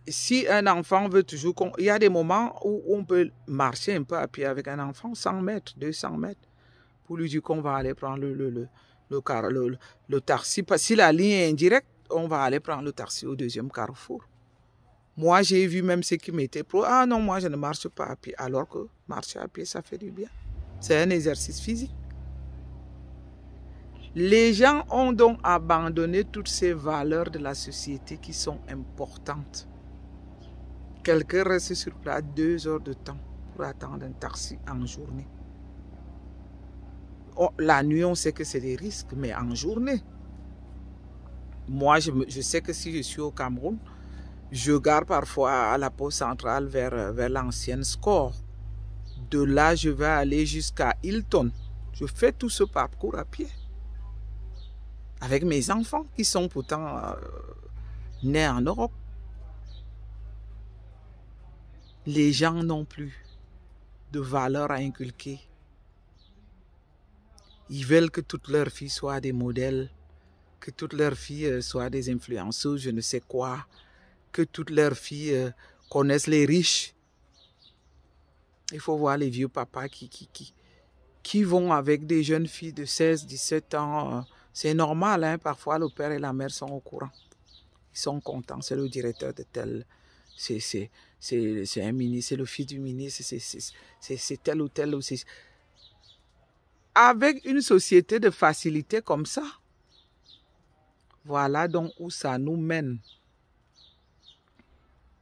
Si un enfant veut toujours... Il y a des moments où on peut marcher un peu à pied avec un enfant, 100 mètres, 200 mètres, pour lui dire qu'on va aller prendre le taxi. Si la ligne est indirecte, on va aller prendre le taxi au 2e carrefour. Moi, j'ai vu même ceux qui m'étaient pro. Ah non, moi, je ne marche pas à pied. Alors que marcher à pied, ça fait du bien. C'est un exercice physique. Les gens ont donc abandonné toutes ces valeurs de la société qui sont importantes. Quelqu'un reste sur place 2 heures de temps pour attendre un taxi en journée. La nuit, on sait que c'est des risques, mais en journée. Moi, je sais que si je suis au Cameroun, je garde parfois à la poste centrale vers l'ancienne Score. De là, je vais aller jusqu'à Hilton. Je fais tout ce parcours à pied. Avec mes enfants qui sont pourtant nés en Europe. Les gens n'ont plus de valeurs à inculquer. Ils veulent que toutes leurs filles soient des modèles, que toutes leurs filles soient des influenceuses, je ne sais quoi, que toutes leurs filles connaissent les riches. Il faut voir les vieux papas qui vont avec des jeunes filles de 16, 17 ans. C'est normal, hein? Parfois le père et la mère sont au courant. Ils sont contents, c'est le directeur de tel... C'est un ministre, c'est le fils du ministre, c'est tel ou tel. avec une société de facilité comme ça, voilà donc où ça nous mène.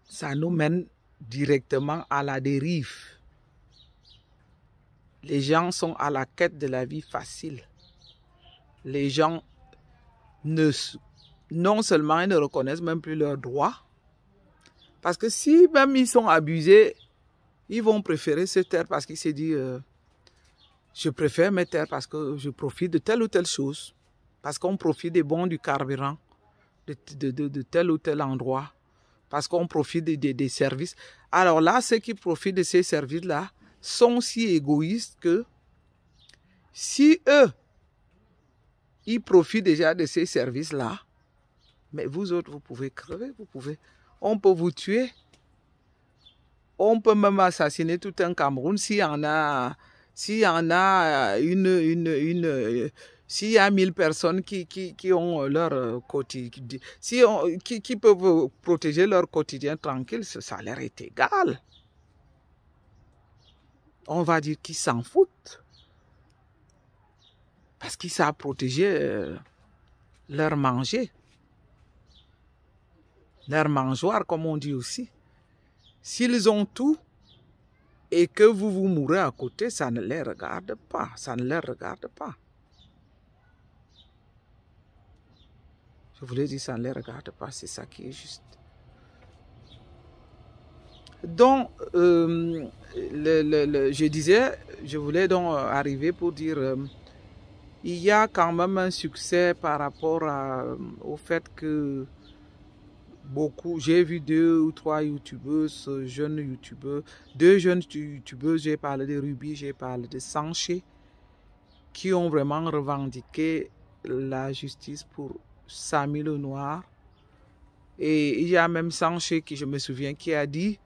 Ça nous mène directement à la dérive. Les gens sont à la quête de la vie facile. Les gens non seulement ils ne reconnaissent même plus leurs droits, parce que si même ils sont abusés, ils vont préférer se taire parce qu'ils se disent je préfère me taire parce que je profite de telle ou telle chose, parce qu'on profite des bons du carburant de tel ou tel endroit, parce qu'on profite des services. Alors là, ceux qui profitent de ces services-là sont si égoïstes que si eux, ils profitent déjà de ces services-là, mais vous autres, vous pouvez crever, on peut vous tuer. On peut même assassiner tout un Cameroun s'il y en a s'il y a 1000 personnes qui ont leur quotidien, qui peuvent protéger leur quotidien tranquille, ça leur est égal. On va dire qu'ils s'en foutent. Parce qu'ils savent protéger leur manger. Leur mangeoire, comme on dit aussi. S'ils ont tout et que vous mourrez à côté, ça ne les regarde pas. Ça ne les regarde pas. Je voulais dire ça ne les regarde pas, c'est ça qui est juste. Donc, je disais, je voulais donc arriver pour dire, il y a quand même un succès par rapport au fait que j'ai vu 2 ou 3 youtubeuses, jeunes youtubeurs, 2 jeunes youtubeuses, j'ai parlé de Ruby, j'ai parlé de Sanché, qui ont vraiment revendiqué la justice pour Samy le Noir. Et il y a même Sanché qui, je me souviens, qui a dit,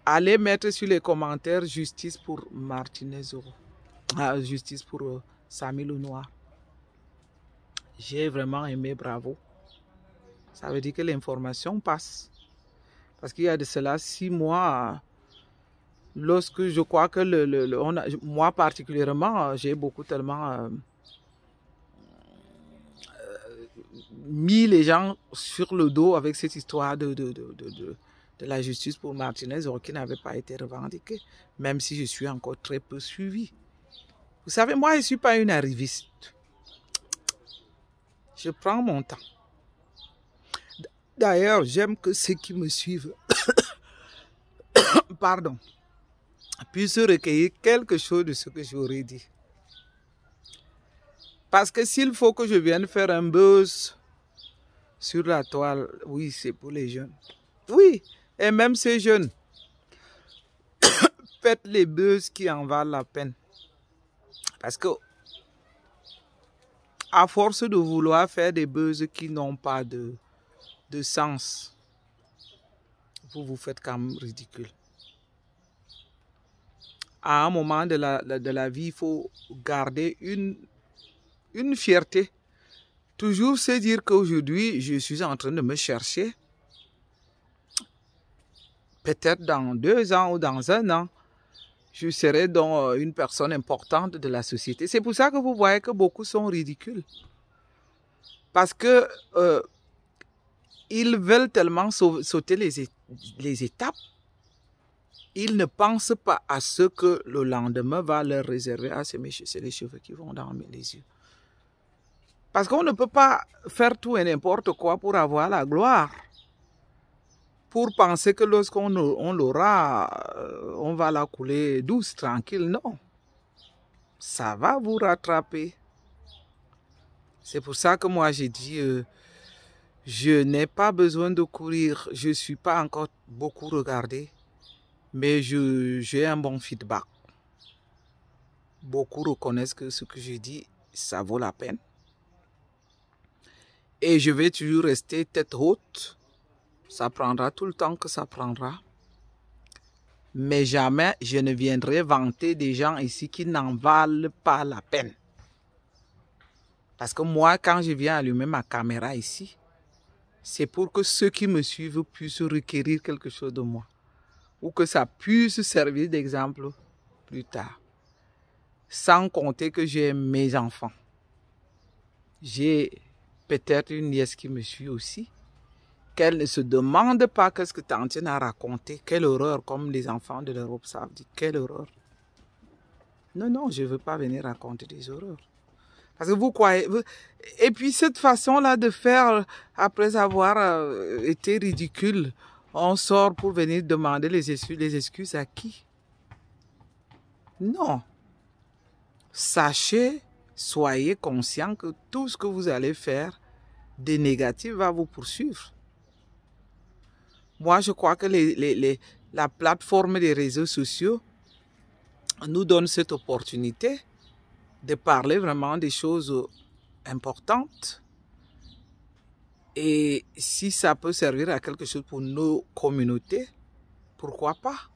allez mettre sur les commentaires justice pour Martinez, justice pour Samy le Noir. J'ai vraiment aimé, bravo. Ça veut dire que l'information passe. Parce qu'il y a de cela 6 mois, lorsque je crois que moi particulièrement, j'ai beaucoup tellement mis les gens sur le dos avec cette histoire de la justice pour Martinez qui n'avait pas été revendiquée, même si je suis encore très peu suivi. Vous savez, moi, je ne suis pas une arriviste. Je prends mon temps. D'ailleurs, j'aime que ceux qui me suivent pardon, puissent recueillir quelque chose de ce que j'aurais dit. Parce que s'il faut que je vienne faire un buzz sur la toile, oui, c'est pour les jeunes. Oui, et même ces jeunes, faites les buzz qui en valent la peine. Parce que, à force de vouloir faire des buzz qui n'ont pas de sens, vous vous faites quand même ridicule. À un moment de la vie, il faut garder une fierté. Toujours se dire qu'aujourd'hui, je suis en train de me chercher. Peut-être dans 2 ans ou dans 1 an, je serai donc une personne importante de la société. C'est pour ça que vous voyez que beaucoup sont ridicules. Parce que ils veulent tellement sauter les étapes. Ils ne pensent pas à ce que le lendemain va leur réserver. Ah, c'est les cheveux qui vont dans les yeux. Parce qu'on ne peut pas faire tout et n'importe quoi pour avoir la gloire. Pour penser que lorsqu'on l'aura, on va la couler douce, tranquille. Non. Ça va vous rattraper. C'est pour ça que moi j'ai dit, je n'ai pas besoin de courir. Je ne suis pas encore beaucoup regardé. Mais j'ai un bon feedback. Beaucoup reconnaissent que ce que je dis, ça vaut la peine. Et je vais toujours rester tête haute. Ça prendra tout le temps que ça prendra. Mais jamais je ne viendrai vanter des gens ici qui n'en valent pas la peine. Parce que moi, quand je viens allumer ma caméra ici, c'est pour que ceux qui me suivent puissent requérir quelque chose de moi. Ou que ça puisse servir d'exemple plus tard. sans compter que j'ai mes enfants. J'ai peut-être une nièce qui me suit aussi, qu'elle ne se demande pas qu'est-ce que Tantine a raconté, quelle horreur, comme les enfants de l'Europe savent dire, quelle horreur. Non, non, je ne veux pas venir raconter des horreurs. Parce que vous croyez... Et puis cette façon-là de faire, après avoir été ridicule, on sort pour venir demander les excuses à qui? Non. Sachez, soyez conscient que tout ce que vous allez faire de négatif va vous poursuivre. Moi, je crois que la plateforme des réseaux sociaux nous donne cette opportunité de parler vraiment des choses importantes. Et si ça peut servir à quelque chose pour nos communautés, pourquoi pas?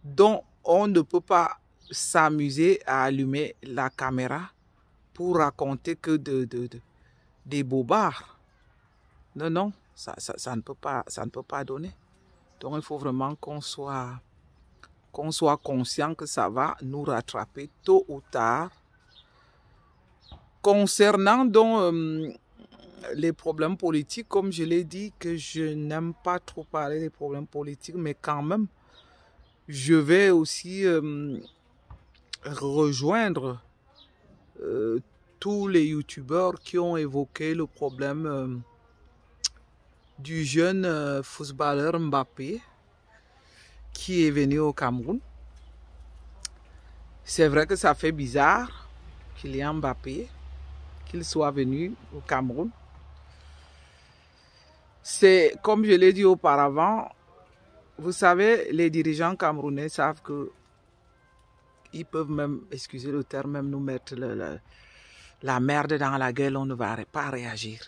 Donc, on ne peut pas s'amuser à allumer la caméra pour raconter que des bobards. Non, non, ça ne peut pas donner. Donc, il faut vraiment qu'on soit conscient que ça va nous rattraper tôt ou tard. Concernant donc les problèmes politiques, comme je l'ai dit, que je n'aime pas trop parler des problèmes politiques, mais quand même, je vais aussi rejoindre tous les youtubeurs qui ont évoqué le problème du jeune footballeur Mbappé qui est venu au Cameroun. C'est vrai que ça fait bizarre Kylian Mbappé qu'il soit venu au Cameroun. C'est comme je l'ai dit auparavant, vous savez, les dirigeants camerounais savent que ils peuvent même, excusez le terme, même nous mettre la merde dans la gueule, on ne va pas réagir.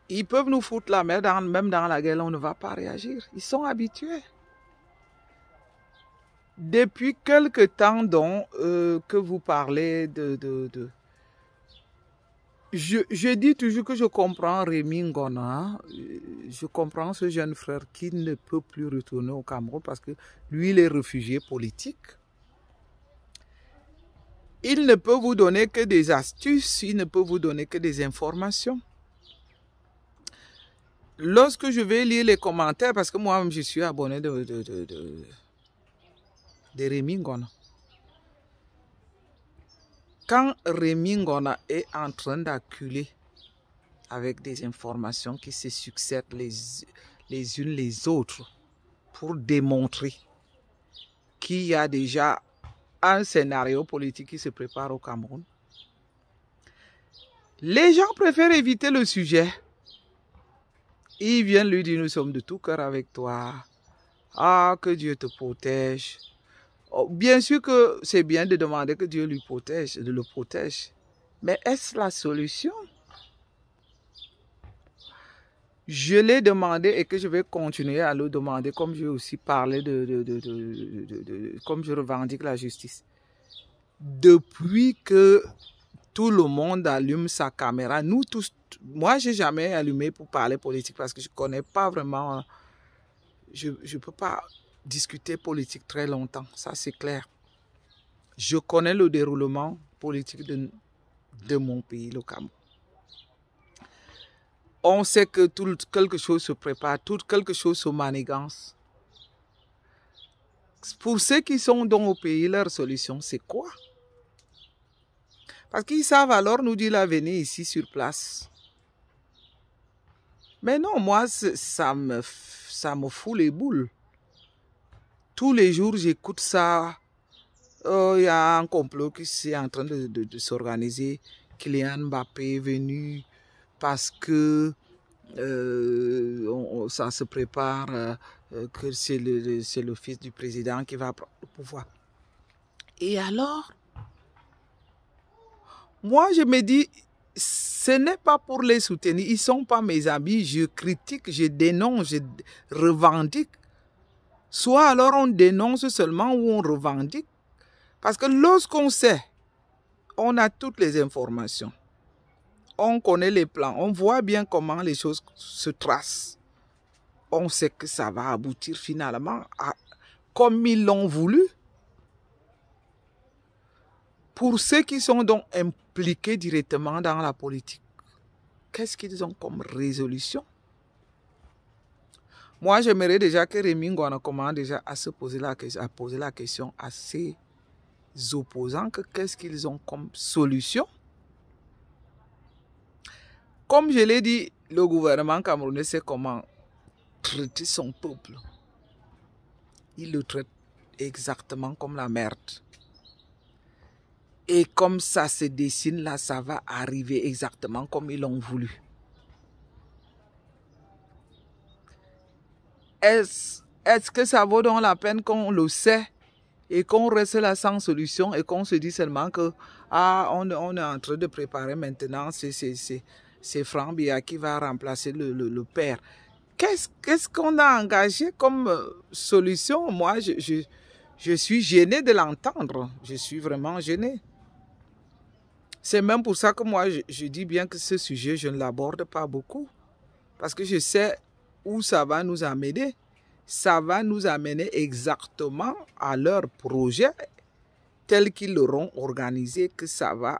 Ils peuvent nous foutre la merde même dans la gueule, on ne va pas réagir. Ils sont habitués. Depuis quelque temps donc que vous parlez Je dis toujours que je comprends Rémi Ngona. Je comprends ce jeune frère qui ne peut plus retourner au Cameroun parce que lui, il est réfugié politique. Il ne peut vous donner que des astuces, il ne peut vous donner que des informations. Lorsque je vais lire les commentaires, parce que moi-même je suis abonné de Rémi Ngona. Quand Rémi Ngona est en train d'acculer avec des informations qui se succèdent les unes les autres pour démontrer qu'il y a déjà un scénario politique qui se prépare au Cameroun, les gens préfèrent éviter le sujet. Ils viennent lui dire, nous sommes de tout cœur avec toi. Ah, que Dieu te protège. Oh, bien sûr que c'est bien de demander que Dieu lui protège, de le protège. Mais est-ce la solution? Je l'ai demandé et que je vais continuer à le demander, comme j'ai aussi parlé comme je revendique la justice. Depuis que tout le monde allume sa caméra, nous tous, moi j'ai jamais allumé pour parler politique parce que je connais pas vraiment, je ne peux pas discuter politique très longtemps, ça c'est clair. Je connais le déroulement politique de mon pays, le Cameroun. On sait que quelque chose se prépare, quelque chose se manigance. Pour ceux qui sont dans au pays, leur solution, c'est quoi? Parce qu'ils savent alors nous dire la venir ici sur place. Mais non, moi, ça me fout les boules. Tous les jours, j'écoute ça. Oh, il y a un complot qui est en train de s'organiser. Kylian Mbappé est venu parce que ça se prépare, que c'est le fils du président qui va prendre le pouvoir. Et alors, moi je me dis, ce n'est pas pour les soutenir, ils ne sont pas mes amis, je critique, je dénonce, je revendique. Soit alors on dénonce seulement ou on revendique. Parce que lorsqu'on sait, on a toutes les informations. On connaît les plans, on voit bien comment les choses se tracent. On sait que ça va aboutir finalement à comme ils l'ont voulu. Pour ceux qui sont donc impliqués directement dans la politique, qu'est-ce qu'ils ont comme résolution? Moi, j'aimerais déjà que Rémi Ngouana commence déjà à se poser la question à ses opposants, que qu'est-ce qu'ils ont comme solution? Comme je l'ai dit, le gouvernement camerounais sait comment traiter son peuple. Il le traite exactement comme la merde. Et comme ça se dessine là, ça va arriver exactement comme ils l'ont voulu. Est-ce que ça vaut donc la peine qu'on le sait et qu'on reste là sans solution et qu'on se dit seulement que on est en train de préparer maintenant c'est Franck Biya qui va remplacer le père. Qu'est-ce qu'on a engagé comme solution? Moi, je suis gêné de l'entendre. Je suis vraiment gêné. C'est même pour ça que moi, je dis bien que ce sujet, je ne l'aborde pas beaucoup. Parce que je sais où ça va nous amener. Ça va nous amener exactement à leur projet tel qu'ils l'auront organisé, que ça va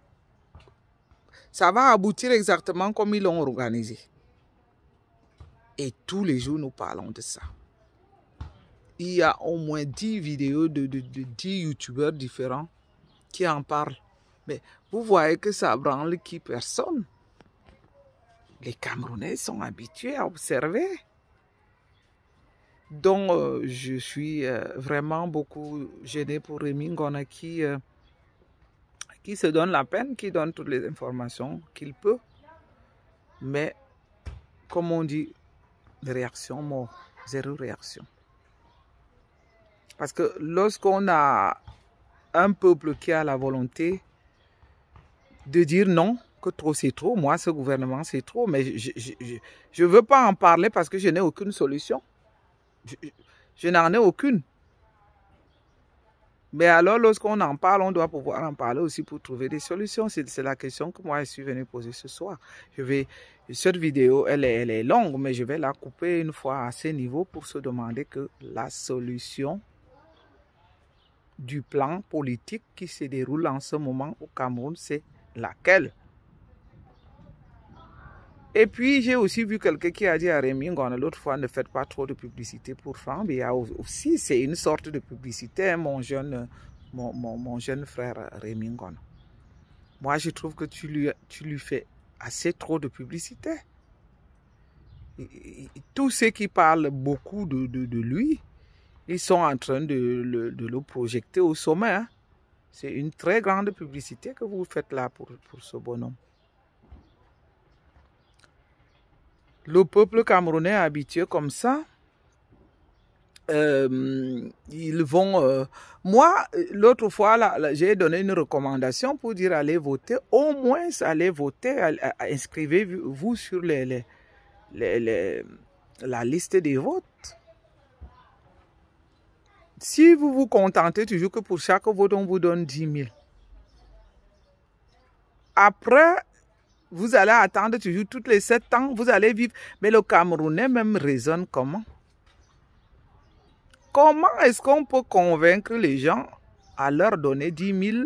aboutir exactement comme ils l'ont organisé. Et tous les jours, nous parlons de ça. Il y a au moins 10 vidéos de 10 youtubeurs différents qui en parlent. Mais vous voyez que ça branle qui personne. Les Camerounais sont habitués à observer. Donc, je suis vraiment beaucoup gêné pour Rémi Ngouana qui se donne la peine, qui donne toutes les informations qu'il peut. Mais, comme on dit, réaction mort, zéro réaction. Parce que lorsqu'on a un peuple qui a la volonté de dire non, que trop c'est trop, moi ce gouvernement c'est trop, mais je ne veux pas en parler parce que je n'ai aucune solution. Je n'en ai aucune. Mais alors lorsqu'on en parle, on doit pouvoir en parler aussi pour trouver des solutions. C'est la question que moi je suis venu poser ce soir. Cette vidéo, elle est longue, mais je vais la couper une fois à ce niveau pour se demander que la solution du plan politique qui se déroule en ce moment au Cameroun, c'est laquelle? Et puis, j'ai aussi vu quelqu'un qui a dit à Rémi Ngouana l'autre fois, ne faites pas trop de publicité pour Franck Biya. Aussi, c'est une sorte de publicité, hein, mon jeune frère Rémi Ngouana. Moi, je trouve que tu lui fais assez trop de publicité. Tous ceux qui parlent beaucoup de lui, ils sont en train de le projeter au sommet. Hein. C'est une très grande publicité que vous faites là pour ce bonhomme. Le peuple camerounais est habitué comme ça. Ils vont... moi, l'autre fois, j'ai donné une recommandation pour dire allez voter. Au moins, allez voter. Inscrivez-vous sur la liste des votes. Si vous vous contentez toujours que pour chaque vote, on vous donne 10 000. Après, vous allez attendre toujours toutes les 7 ans, vous allez vivre. Mais le Camerounais même raisonne comment? Comment est-ce qu'on peut convaincre les gens à leur donner 10 000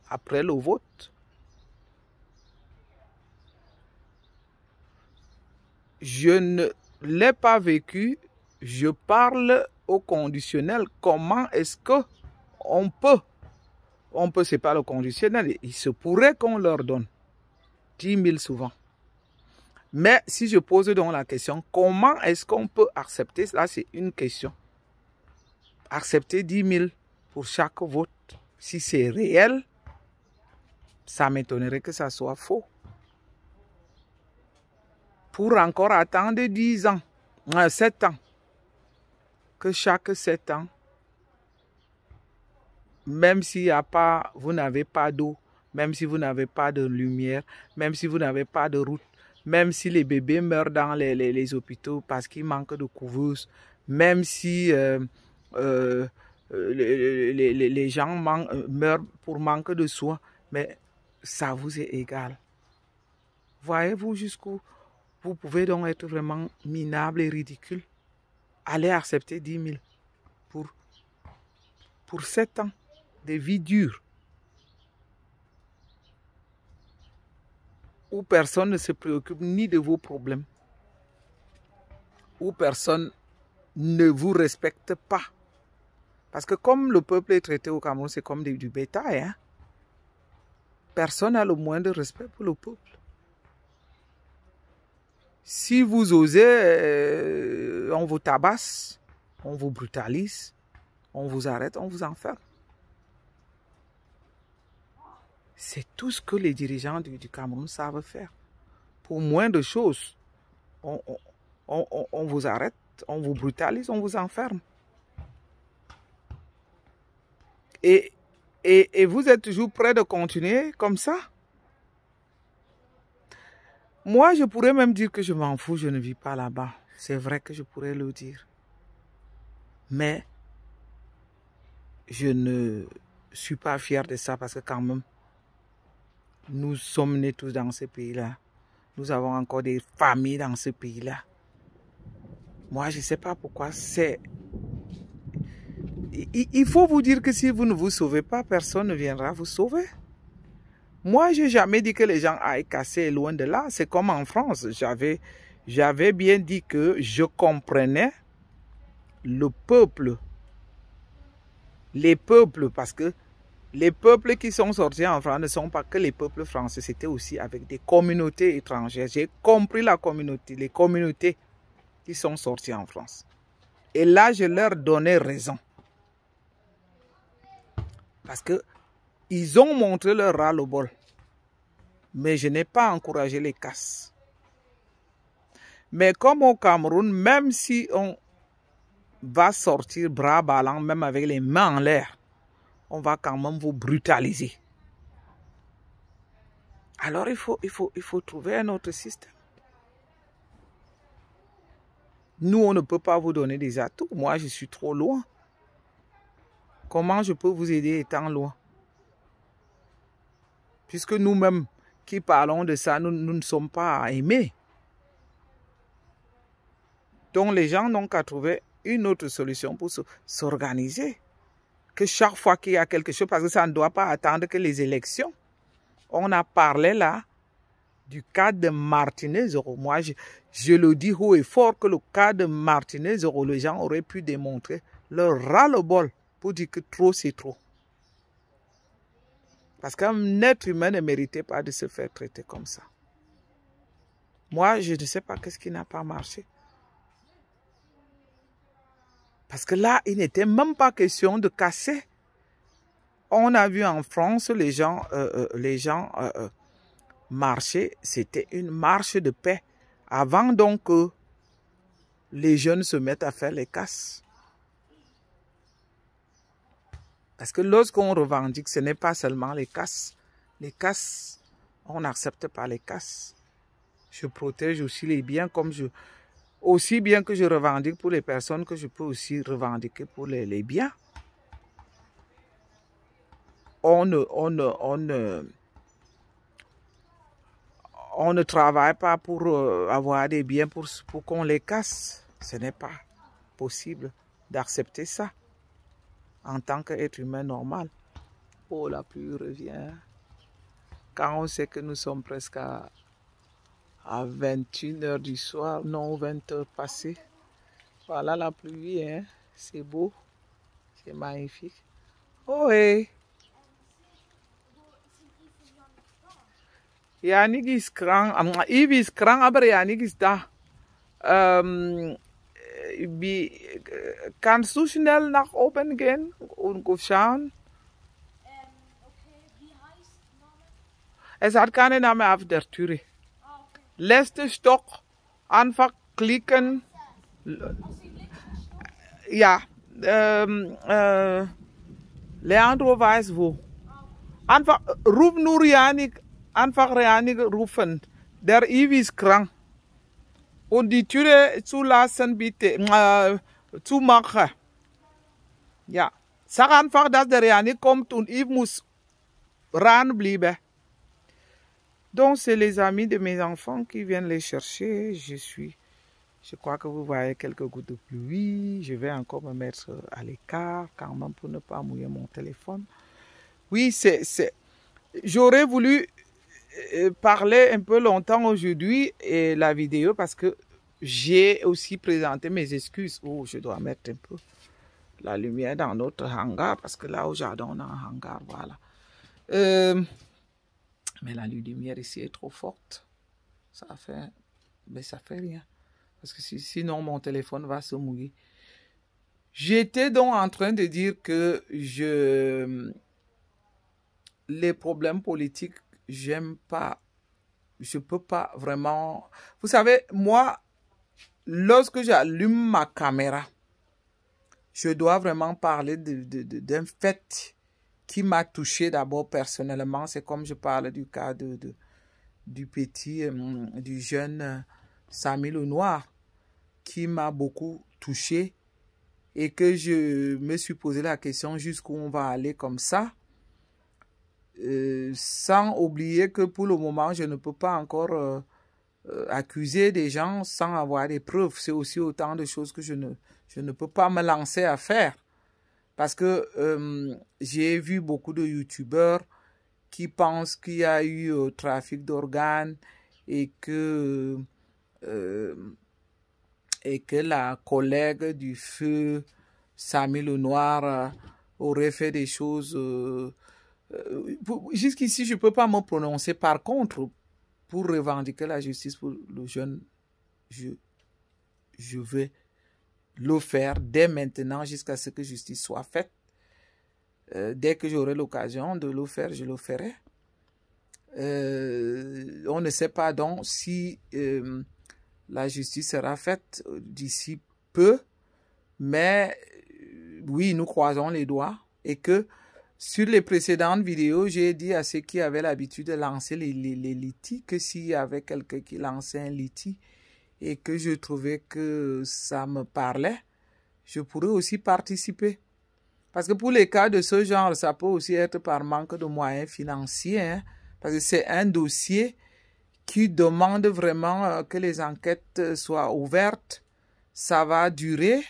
après le vote? Je ne l'ai pas vécu, je parle au conditionnel. Comment est-ce que on peut, c'est pas le conditionnel, il se pourrait qu'on leur donne 10 000 souvent. Mais si je pose donc la question, comment est-ce qu'on peut accepter, là c'est une question, accepter 10 000 pour chaque vote, si c'est réel, ça m'étonnerait que ça soit faux. Pour encore attendre 10 ans, 7 ans, que chaque 7 ans, même s'il n'y a pas, vous n'avez pas d'eau, même si vous n'avez pas de lumière, même si vous n'avez pas de route, même si les bébés meurent dans les hôpitaux parce qu'il manque de couveuse, même si les gens meurent pour manque de soins, mais ça vous est égal. Voyez-vous jusqu'où vous pouvez donc être vraiment minable et ridicule. Allez accepter 10 000 pour 7 ans de vie dure. où personne ne se préoccupe ni de vos problèmes, où personne ne vous respecte pas. Parce que comme le peuple est traité au Cameroun, c'est comme du bétail. Hein? Personne n'a le moindre respect pour le peuple. Si vous osez, on vous tabasse, on vous brutalise, on vous arrête, on vous enferme. C'est tout ce que les dirigeants du Cameroun savent faire. Pour moins de choses, on vous arrête, on vous brutalise, on vous enferme. Et vous êtes toujours prêt de continuer comme ça? Moi, je pourrais même dire que je m'en fous, je ne vis pas là-bas. C'est vrai que je pourrais le dire. Mais je ne suis pas fier de ça parce que quand même, nous sommes nés tous dans ce pays-là. Nous avons encore des familles dans ce pays-là. Moi, je ne sais pas pourquoi c'est... Il faut vous dire que si vous ne vous sauvez pas, personne ne viendra vous sauver. Moi, je n'ai jamais dit que les gens aillent casser loin de là. C'est comme en France. J'avais bien dit que je comprenais le peuple. Les peuples, parce que les peuples qui sont sortis en France ne sont pas que les peuples français. C'était aussi avec des communautés étrangères. J'ai compris la communauté, les communautés qui sont sorties en France. Et là, je leur donnais raison. Parce que ils ont montré leur ras-le-bol. Mais je n'ai pas encouragé les casses. Mais comme au Cameroun, même si on va sortir bras ballants, même avec les mains en l'air, on va quand même vous brutaliser. Alors il faut trouver un autre système. Nous, on ne peut pas vous donner des atouts. Moi, je suis trop loin. Comment je peux vous aider étant loin? Puisque nous-mêmes qui parlons de ça, nous ne sommes pas aimés. Donc les gens n'ont qu'à trouver une autre solution pour s'organiser. Que chaque fois qu'il y a quelque chose, parce que ça ne doit pas attendre que les élections. On a parlé là du cas de Martinez-Zoro. Moi, je le dis haut et fort que le cas de Martinez-Zoro, les gens auraient pu démontrer leur ras-le-bol pour dire que trop, c'est trop. Parce qu'un être humain ne méritait pas de se faire traiter comme ça. Moi, je ne sais pas qu'est-ce qui n'a pas marché. Parce que là, il n'était même pas question de casser. On a vu en France les gens marcher. C'était une marche de paix. Avant donc que les jeunes se mettent à faire les casses. Parce que lorsqu'on revendique, ce n'est pas seulement les casses. Les casses, on n'accepte pas les casses. Je protège aussi les biens comme je... Aussi bien que je revendique pour les personnes, que je peux aussi revendiquer pour les biens. On ne travaille pas pour avoir des biens pour qu'on les casse. Ce n'est pas possible d'accepter ça en tant qu'être humain normal. Oh, la pluie revient. Quand on sait que nous sommes presque à 21 h du soir, non, 20 h passées. Voilà la pluie, hein. C'est beau. C'est magnifique. Oh, hey. Yannick is krank. Yves is krank, aber Yannick ist da. Kannst du schnell nach oben gehen und schauen? Okay, wie heißt Name? Es hat keinen Namen auf der Türe. Letzter Stock, einfach klicken. Ja, Leandro weiß wo. Einfach, ruf nur Yannick, einfach Yannick rufen. Der Yves ist krank. Und die Türe zulassen bitte, zumachen. Ja, sag einfach, dass der Yannick kommt und Yves muss ranbleiben. Donc, c'est les amis de mes enfants qui viennent les chercher. Je crois que vous voyez quelques gouttes de pluie. Je vais encore me mettre à l'écart quand même pour ne pas mouiller mon téléphone. Oui, j'aurais voulu parlé un peu longtemps aujourd'hui et la vidéo parce que j'ai aussi présenté mes excuses. Oh, je dois mettre un peu la lumière dans notre hangar parce que là au jardin on a un hangar, voilà. Mais la lumière ici est trop forte. Ça fait, mais ça fait rien parce que sinon mon téléphone va se mouiller. J'étais donc en train de dire que les problèmes politiques, j'aime pas, je peux pas vraiment. Vous savez, moi, lorsque j'allume ma caméra, je dois vraiment parler d'un fait qui m'a touché d'abord personnellement. C'est comme je parle du cas du petit, du jeune Samy Lenoir, qui m'a beaucoup touché et que je me suis posé la question jusqu'où on va aller comme ça. Sans oublier que pour le moment, je ne peux pas encore accuser des gens sans avoir des preuves. C'est aussi autant de choses que je ne peux pas me lancer à faire. Parce que j'ai vu beaucoup de youtubeurs qui pensent qu'il y a eu trafic d'organes et que la collègue du feu, Samy Lenoir, aurait fait des choses... jusqu'ici, je ne peux pas me prononcer. Par contre, pour revendiquer la justice pour le jeune, je vais le faire dès maintenant jusqu'à ce que justice soit faite. Dès que j'aurai l'occasion de le faire, je le ferai. On ne sait pas donc si la justice sera faite d'ici peu, mais oui, nous croisons les doigts et que sur les précédentes vidéos, j'ai dit à ceux qui avaient l'habitude de lancer les litiges que s'il y avait quelqu'un qui lançait un litige et que je trouvais que ça me parlait, je pourrais aussi participer. Parce que pour les cas de ce genre, ça peut aussi être par manque de moyens financiers, hein, parce que c'est un dossier qui demande vraiment que les enquêtes soient ouvertes. Ça va durer,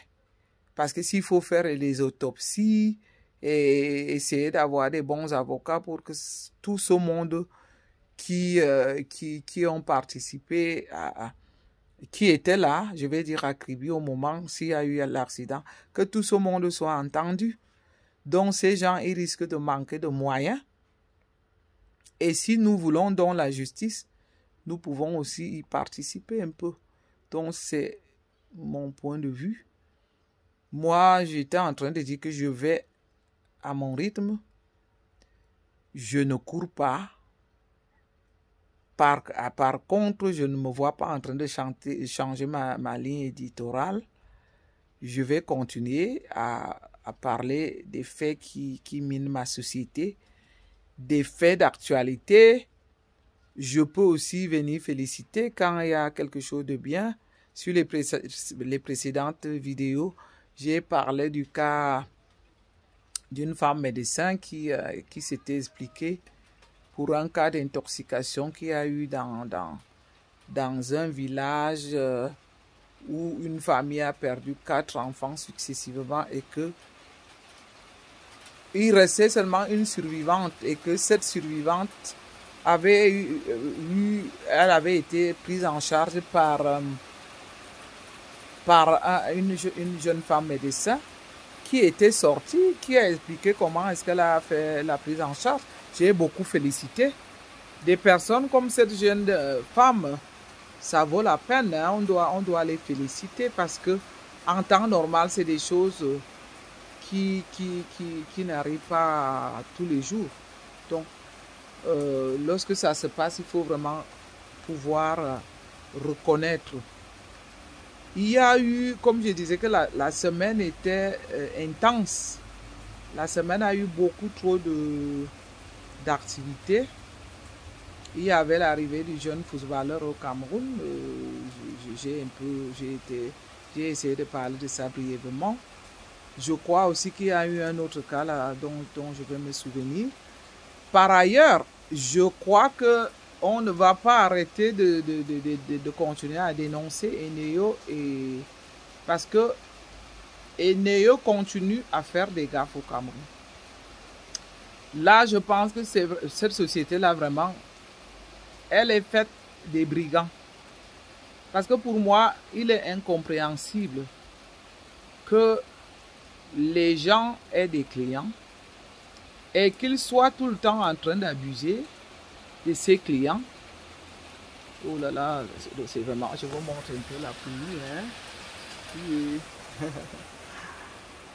parce que s'il faut faire les autopsies et essayer d'avoir des bons avocats pour que tout ce monde qui ont participé qui était là, je vais dire accrédité au moment s'il y a eu l'accident, que tout ce monde soit entendu. Donc ces gens, ils risquent de manquer de moyens. Et si nous voulons donc la justice, nous pouvons aussi y participer un peu. Donc c'est mon point de vue. Moi, j'étais en train de dire que je vais à mon rythme. Je ne cours pas. Par contre, je ne me vois pas en train de changer ma ligne éditoriale. Je vais continuer à parler des faits qui minent ma société, des faits d'actualité. Je peux aussi venir féliciter quand il y a quelque chose de bien. Sur les précédentes vidéos, j'ai parlé du cas d'une femme médecin qui s'était expliquée pour un cas d'intoxication qu'il y a eu dans un village où une famille a perdu 4 enfants successivement et que il restait seulement une survivante et que cette survivante elle avait été prise en charge par une jeune femme médecin qui était sortie, qui a expliqué comment est-ce qu'elle a fait la prise en charge. J'ai beaucoup félicité. Des personnes comme cette jeune femme, ça vaut la peine, hein? On doit les féliciter parce que en temps normal, c'est des choses qui n'arrivent pas tous les jours. Donc, lorsque ça se passe, il faut vraiment pouvoir reconnaître. Il y a eu, comme je disais, que la semaine était intense. La semaine a eu beaucoup trop d'activités. Il y avait l'arrivée du jeune footballeur au Cameroun. J'ai essayé de parler de ça brièvement. Je crois aussi qu'il y a eu un autre cas là, dont je vais me souvenir. Par ailleurs, je crois qu'on ne va pas arrêter de continuer à dénoncer Eneo parce que Eneo continue à faire des gaffes au Cameroun. Là, je pense que cette société-là, vraiment, elle est faite des brigands. Parce que pour moi, il est incompréhensible que les gens aient des clients et qu'ils soient tout le temps en train d'abuser de ces clients. Oh là là, c'est vraiment, je vous montre un peu la pluie. Hein?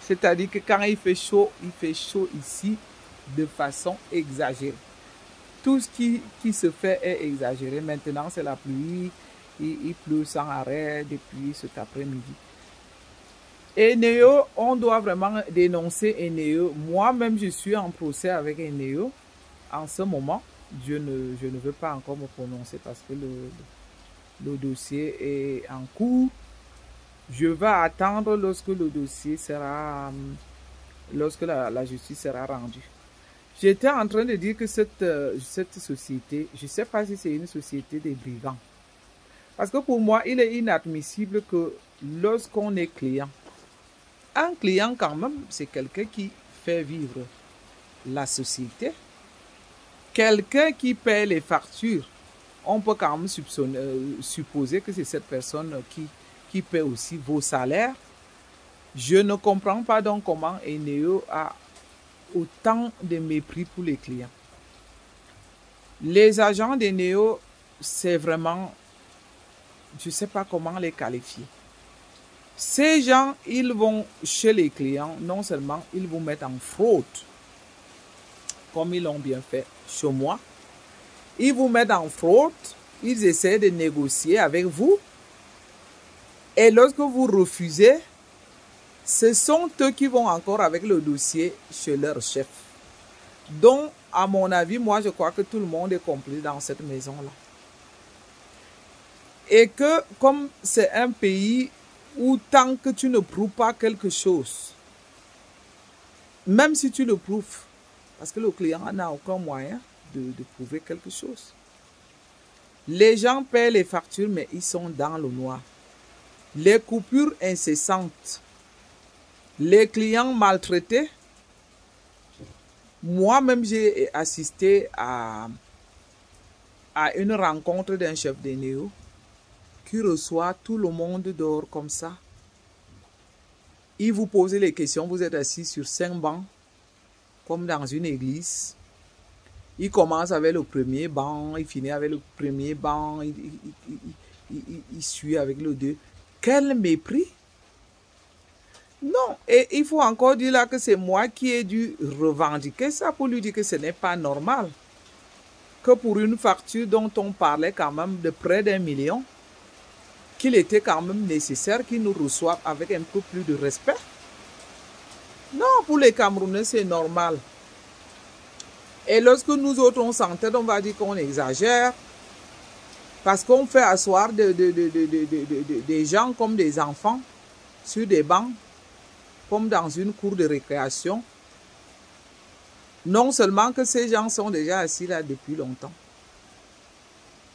C'est-à-dire que quand il fait chaud ici de façon exagérée. Tout ce qui se fait est exagéré. Maintenant, c'est la pluie. Il pleut sans arrêt depuis cet après-midi. Eneo, on doit vraiment dénoncer Eneo. Moi-même, je suis en procès avec Eneo en ce moment. Je ne veux pas encore me prononcer parce que le dossier est en cours. Je vais attendre lorsque le dossier sera, lorsque la justice sera rendue. J'étais en train de dire que cette société, je ne sais pas si c'est une société des brigands. Parce que pour moi, il est inadmissible que lorsqu'on est client, un client quand même, c'est quelqu'un qui fait vivre la société. Quelqu'un qui paie les factures, on peut quand même supposer que c'est cette personne qui paie aussi vos salaires. Je ne comprends pas donc comment Eneo a autant de mépris pour les clients. Les agents d'Eneo, c'est vraiment, je ne sais pas comment les qualifier. Ces gens, ils vont chez les clients, non seulement ils vous mettent en fraude, comme ils l'ont bien fait chez moi, ils vous mettent en fraude, ils essaient de négocier avec vous, et lorsque vous refusez, ce sont eux qui vont encore avec le dossier chez leur chef. Donc, à mon avis, moi, je crois que tout le monde est complice dans cette maison-là. Et que, comme c'est un pays où tant que tu ne prouves pas quelque chose, même si tu le prouves, parce que le client n'a aucun moyen de prouver quelque chose. Les gens paient les factures, mais ils sont dans le noir. Les coupures incessantes, les clients maltraités. Moi-même, j'ai assisté à une rencontre d'un chef d'Eneo qui reçoit tout le monde dehors comme ça. Il vous pose les questions, vous êtes assis sur 5 bancs, comme dans une église. Il commence avec le premier banc, il finit avec le premier banc, il suit avec le 2. Quel mépris! Non, et il faut encore dire là que c'est moi qui ai dû revendiquer ça pour lui dire que ce n'est pas normal. Que pour une facture dont on parlait quand même de près d'1 million, qu'il était quand même nécessaire qu'il nous reçoive avec un peu plus de respect. Non, pour les Camerounais, c'est normal. Et lorsque nous autres, on s'entête, on va dire qu'on exagère. Parce qu'on fait asseoir des gens comme des enfants sur des bancs, comme dans une cour de récréation. Non seulement que ces gens sont déjà assis là depuis longtemps.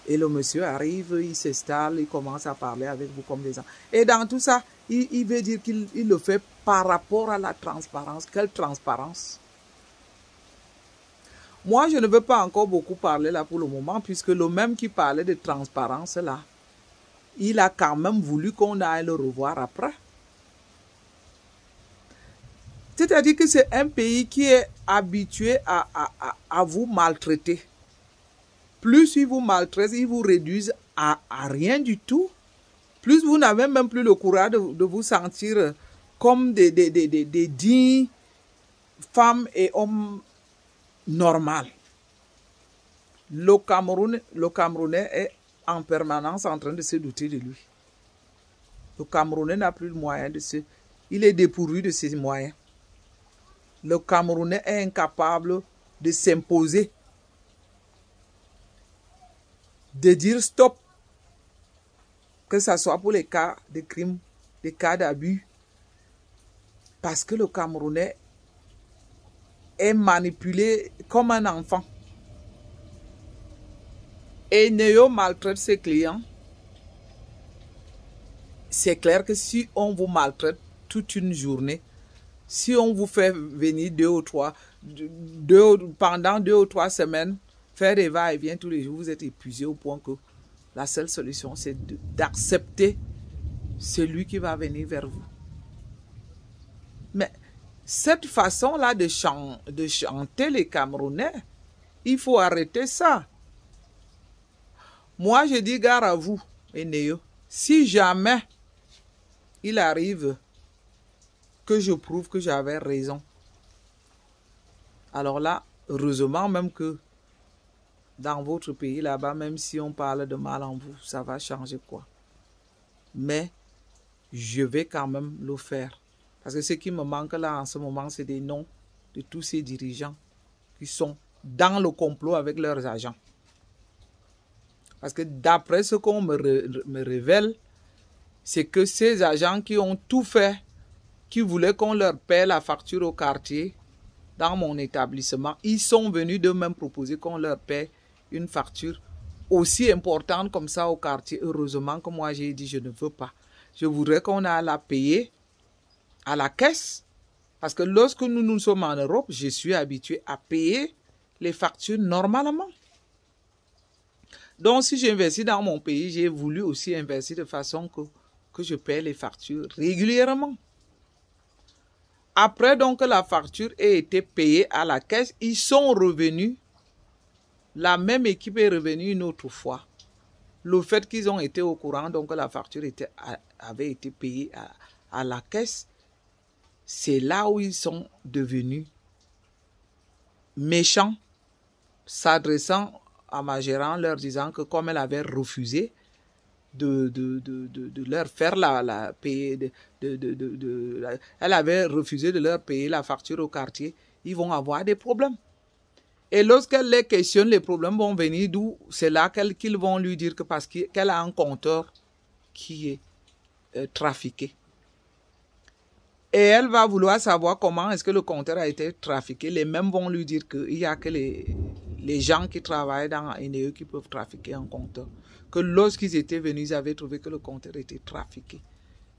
Et le monsieur arrive, il s'installe, il commence à parler avec vous comme des gens. Et dans tout ça, il veut dire qu'il le fait par rapport à la transparence. Quelle transparence? Moi, je ne veux pas encore beaucoup parler là pour le moment, puisque le même qui parlait de transparence là, il a quand même voulu qu'on aille le revoir après. C'est-à-dire que c'est un pays qui est habitué à vous maltraiter. Plus ils vous maltraitent, ils vous réduisent à rien du tout. Plus vous n'avez même plus le courage de vous sentir comme des dignes femmes et hommes normaux. Le Camerounais est en permanence en train de se douter de lui. Le Camerounais n'a plus le moyen de se... Il est dépourvu de ses moyens. Le Camerounais est incapable de s'imposer, de dire stop, que ce soit pour les cas de crime, les cas d'abus, parce que le Camerounais est manipulé comme un enfant. Et Eneo maltraite ses clients. C'est clair que si on vous maltraite toute une journée, si on vous fait venir pendant 2 ou 3 semaines, faire des va-et-vient tous les jours, vous êtes épuisé au point que la seule solution, c'est d'accepter celui qui va venir vers vous. Mais cette façon-là de chanter les Camerounais, il faut arrêter ça. Moi, je dis gare à vous, Eneo. Si jamais il arrive que je prouve que j'avais raison, alors là, heureusement même que dans votre pays là-bas, même si on parle de mal en vous, ça va changer quoi. Mais je vais quand même le faire. Parce que ce qui me manque là en ce moment, c'est des noms de tous ces dirigeants qui sont dans le complot avec leurs agents. Parce que d'après ce qu'on me révèle, c'est que ces agents qui ont tout fait, qui voulaient qu'on leur paie la facture au quartier, dans mon établissement, ils sont venus d'eux-mêmes proposer qu'on leur paie une facture aussi importante comme ça au quartier. Heureusement que moi j'ai dit je ne veux pas. Je voudrais qu'on a à la payer à la caisse. Parce que lorsque nous sommes en Europe, je suis habitué à payer les factures normalement. Donc si j'investis dans mon pays, j'ai voulu aussi investir de façon que je paie les factures régulièrement. Après donc que la facture ait été payée à la caisse, ils sont revenus. La même équipe est revenue une autre fois. Le fait qu'ils ont été au courant, donc que la facture avait été payée à la caisse, c'est là où ils sont devenus méchants, s'adressant à ma gérante, leur disant que comme elle avait refusé de leur faire elle avait refusé de leur payer la facture au quartier, ils vont avoir des problèmes. Et lorsqu'elle les questionne, les problèmes vont venir d'où? C'est là qu'ils vont lui dire que parce qu'elle a un compteur qui est trafiqué. Et elle va vouloir savoir comment est-ce que le compteur a été trafiqué. Les mêmes vont lui dire qu'il n'y a que les gens qui travaillent dans NEE qui peuvent trafiquer un compteur. Que lorsqu'ils étaient venus, ils avaient trouvé que le compteur était trafiqué.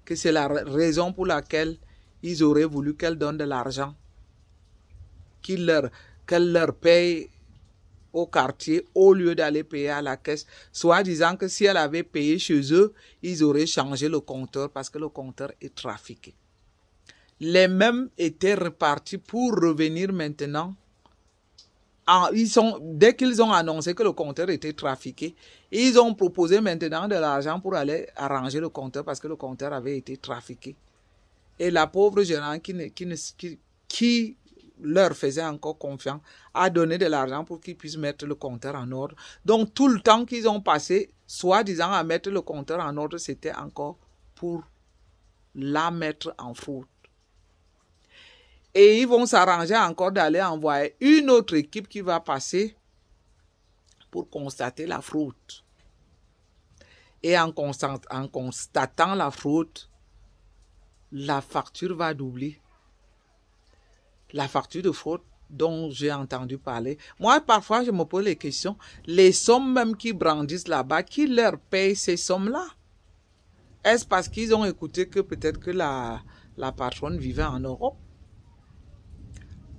Que c'est la raison pour laquelle ils auraient voulu qu'elle donne de l'argent, qu'elle leur paye au quartier au lieu d'aller payer à la caisse, soit disant que si elle avait payé chez eux, ils auraient changé le compteur parce que le compteur est trafiqué. Les mêmes étaient repartis pour revenir maintenant. Dès qu'ils ont annoncé que le compteur était trafiqué, ils ont proposé maintenant de l'argent pour aller arranger le compteur parce que le compteur avait été trafiqué. Et la pauvre gérante qui leur faisait encore confiance a donné de l'argent pour qu'ils puissent mettre le compteur en ordre. Donc tout le temps qu'ils ont passé, soi-disant à mettre le compteur en ordre, c'était encore pour la mettre en faute. Et ils vont s'arranger encore d'aller envoyer une autre équipe qui va passer pour constater la fraude. Et en constatant la fraude, la facture va doubler. La facture de fraude dont j'ai entendu parler. Moi, parfois, je me pose les questions. Les sommes même qui brandissent là-bas, qui leur paye ces sommes-là? Est-ce parce qu'ils ont écouté que peut-être que la patronne vivait en Europe?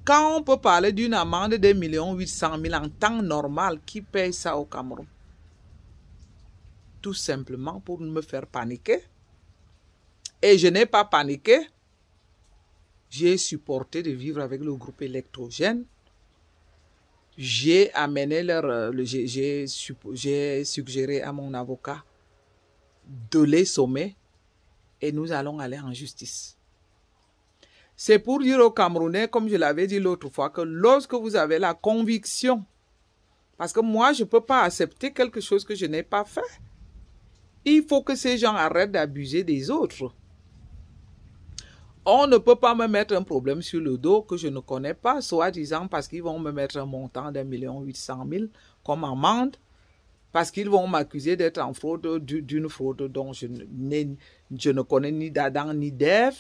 Quand on peut parler d'une amende de 1 800 000 en temps normal, qui paye ça au Cameroun? Tout simplement pour me faire paniquer. Et je n'ai pas paniqué. J'ai supporté de vivre avec le groupe électrogène. J'ai amené j'ai suggéré à mon avocat de les sommer et nous allons aller en justice. C'est pour dire aux Camerounais, comme je l'avais dit l'autre fois, que lorsque vous avez la conviction, parce que moi, je ne peux pas accepter quelque chose que je n'ai pas fait. Il faut que ces gens arrêtent d'abuser des autres. On ne peut pas me mettre un problème sur le dos que je ne connais pas, soi-disant parce qu'ils vont me mettre un montant d'1 800 000 comme amende, parce qu'ils vont m'accuser d'être en fraude, d'une fraude dont je ne connais ni d'Adam ni d'Ève.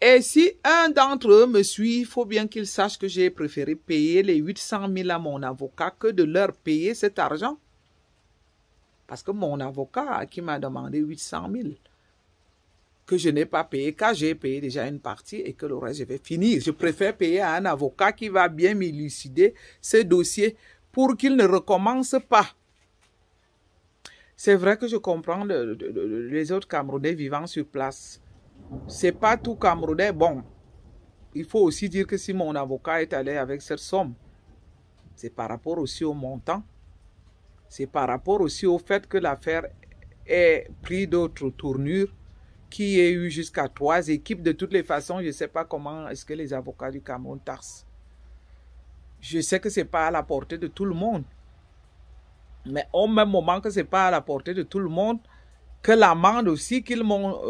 Et si un d'entre eux me suit, il faut bien qu'il sache que j'ai préféré payer les 800 000 à mon avocat que de leur payer cet argent. Parce que mon avocat qui m'a demandé 800 000, que je n'ai pas payé, car j'ai payé déjà une partie et que le reste, je vais finir. Je préfère payer à un avocat qui va bien m'élucider ce dossier pour qu'il ne recommence pas. C'est vrai que je comprends les autres Camerounais vivant sur place. C'est pas tout Camerounais. Bon, il faut aussi dire que si mon avocat est allé avec cette somme, c'est par rapport aussi au montant. C'est par rapport aussi au fait que l'affaire ait pris d'autres tournures, qui ait eu jusqu'à 3 équipes. De toutes les façons, je ne sais pas comment est-ce que les avocats du Cameroun taxent. Je sais que ce n'est pas à la portée de tout le monde. Mais au même moment que ce n'est pas à la portée de tout le monde, que l'amende aussi qu'ils m'ont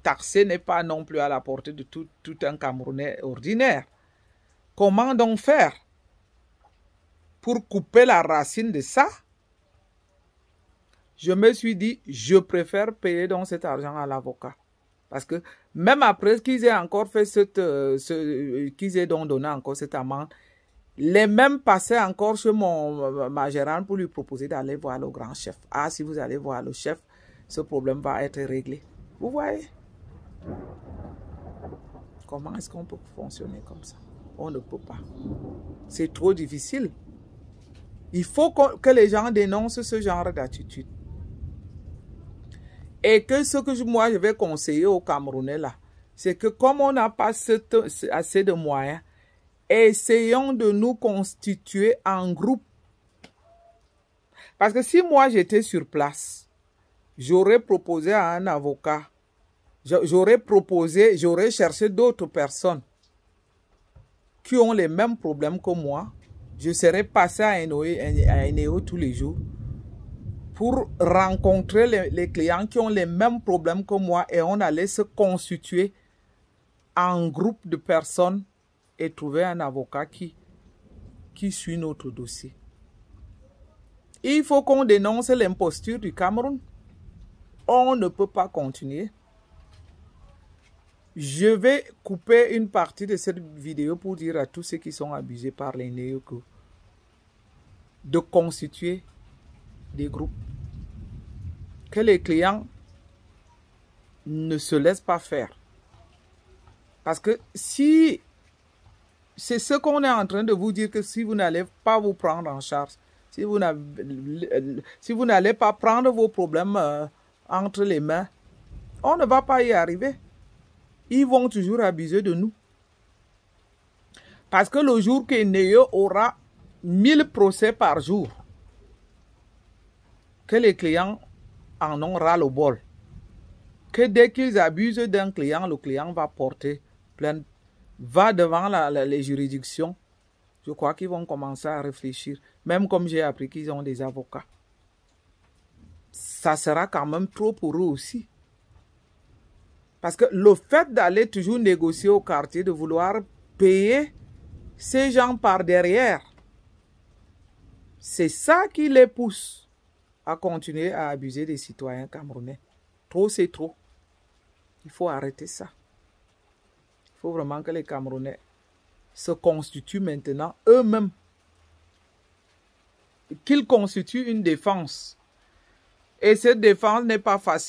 taxée n'est pas non plus à la portée de tout un Camerounais ordinaire. Comment donc faire pour couper la racine de ça? Je me suis dit, je préfère payer donc cet argent à l'avocat. Parce que même après qu'ils aient encore fait qu'ils aient donc donné encore cette amende, les mêmes passaient encore chez ma gérante pour lui proposer d'aller voir le grand chef. Ah, si vous allez voir le chef, ce problème va être réglé. Vous voyez? Comment est-ce qu'on peut fonctionner comme ça? On ne peut pas. C'est trop difficile. Il faut que les gens dénoncent ce genre d'attitude. Et que ce que moi je vais conseiller aux Camerounais là, c'est que comme on n'a pas assez de moyens, essayons de nous constituer en groupe. Parce que si moi j'étais sur place, j'aurais proposé à un avocat, j'aurais cherché d'autres personnes qui ont les mêmes problèmes que moi. Je serais passé à Enéo tous les jours pour rencontrer les clients qui ont les mêmes problèmes que moi et on allait se constituer en groupe de personnes et trouver un avocat qui suit notre dossier. Il faut qu'on dénonce l'imposture du Cameroun. On ne peut pas continuer. Je vais couper une partie de cette vidéo pour dire à tous ceux qui sont abusés par les néocos de constituer des groupes. Que les clients ne se laissent pas faire. Parce que si c'est ce qu'on est en train de vous dire, que si vous n'allez pas vous prendre en charge, si vous n'allez pas prendre vos problèmes entre les mains, on ne va pas y arriver. Ils vont toujours abuser de nous. Parce que le jour que Néo aura 1000 procès par jour, que les clients en ont ras le bol, que dès qu'ils abusent d'un client, le client va porter plainte, va devant les juridictions, je crois qu'ils vont commencer à réfléchir. Même comme j'ai appris qu'ils ont des avocats. Ça sera quand même trop pour eux aussi. Parce que le fait d'aller toujours négocier au quartier, de vouloir payer ces gens par derrière, c'est ça qui les pousse à continuer à abuser des citoyens camerounais. Trop, c'est trop. Il faut arrêter ça. Il faut vraiment que les Camerounais se constituent maintenant eux-mêmes. Qu'ils constituent une défense. Et cette défense n'est pas facile.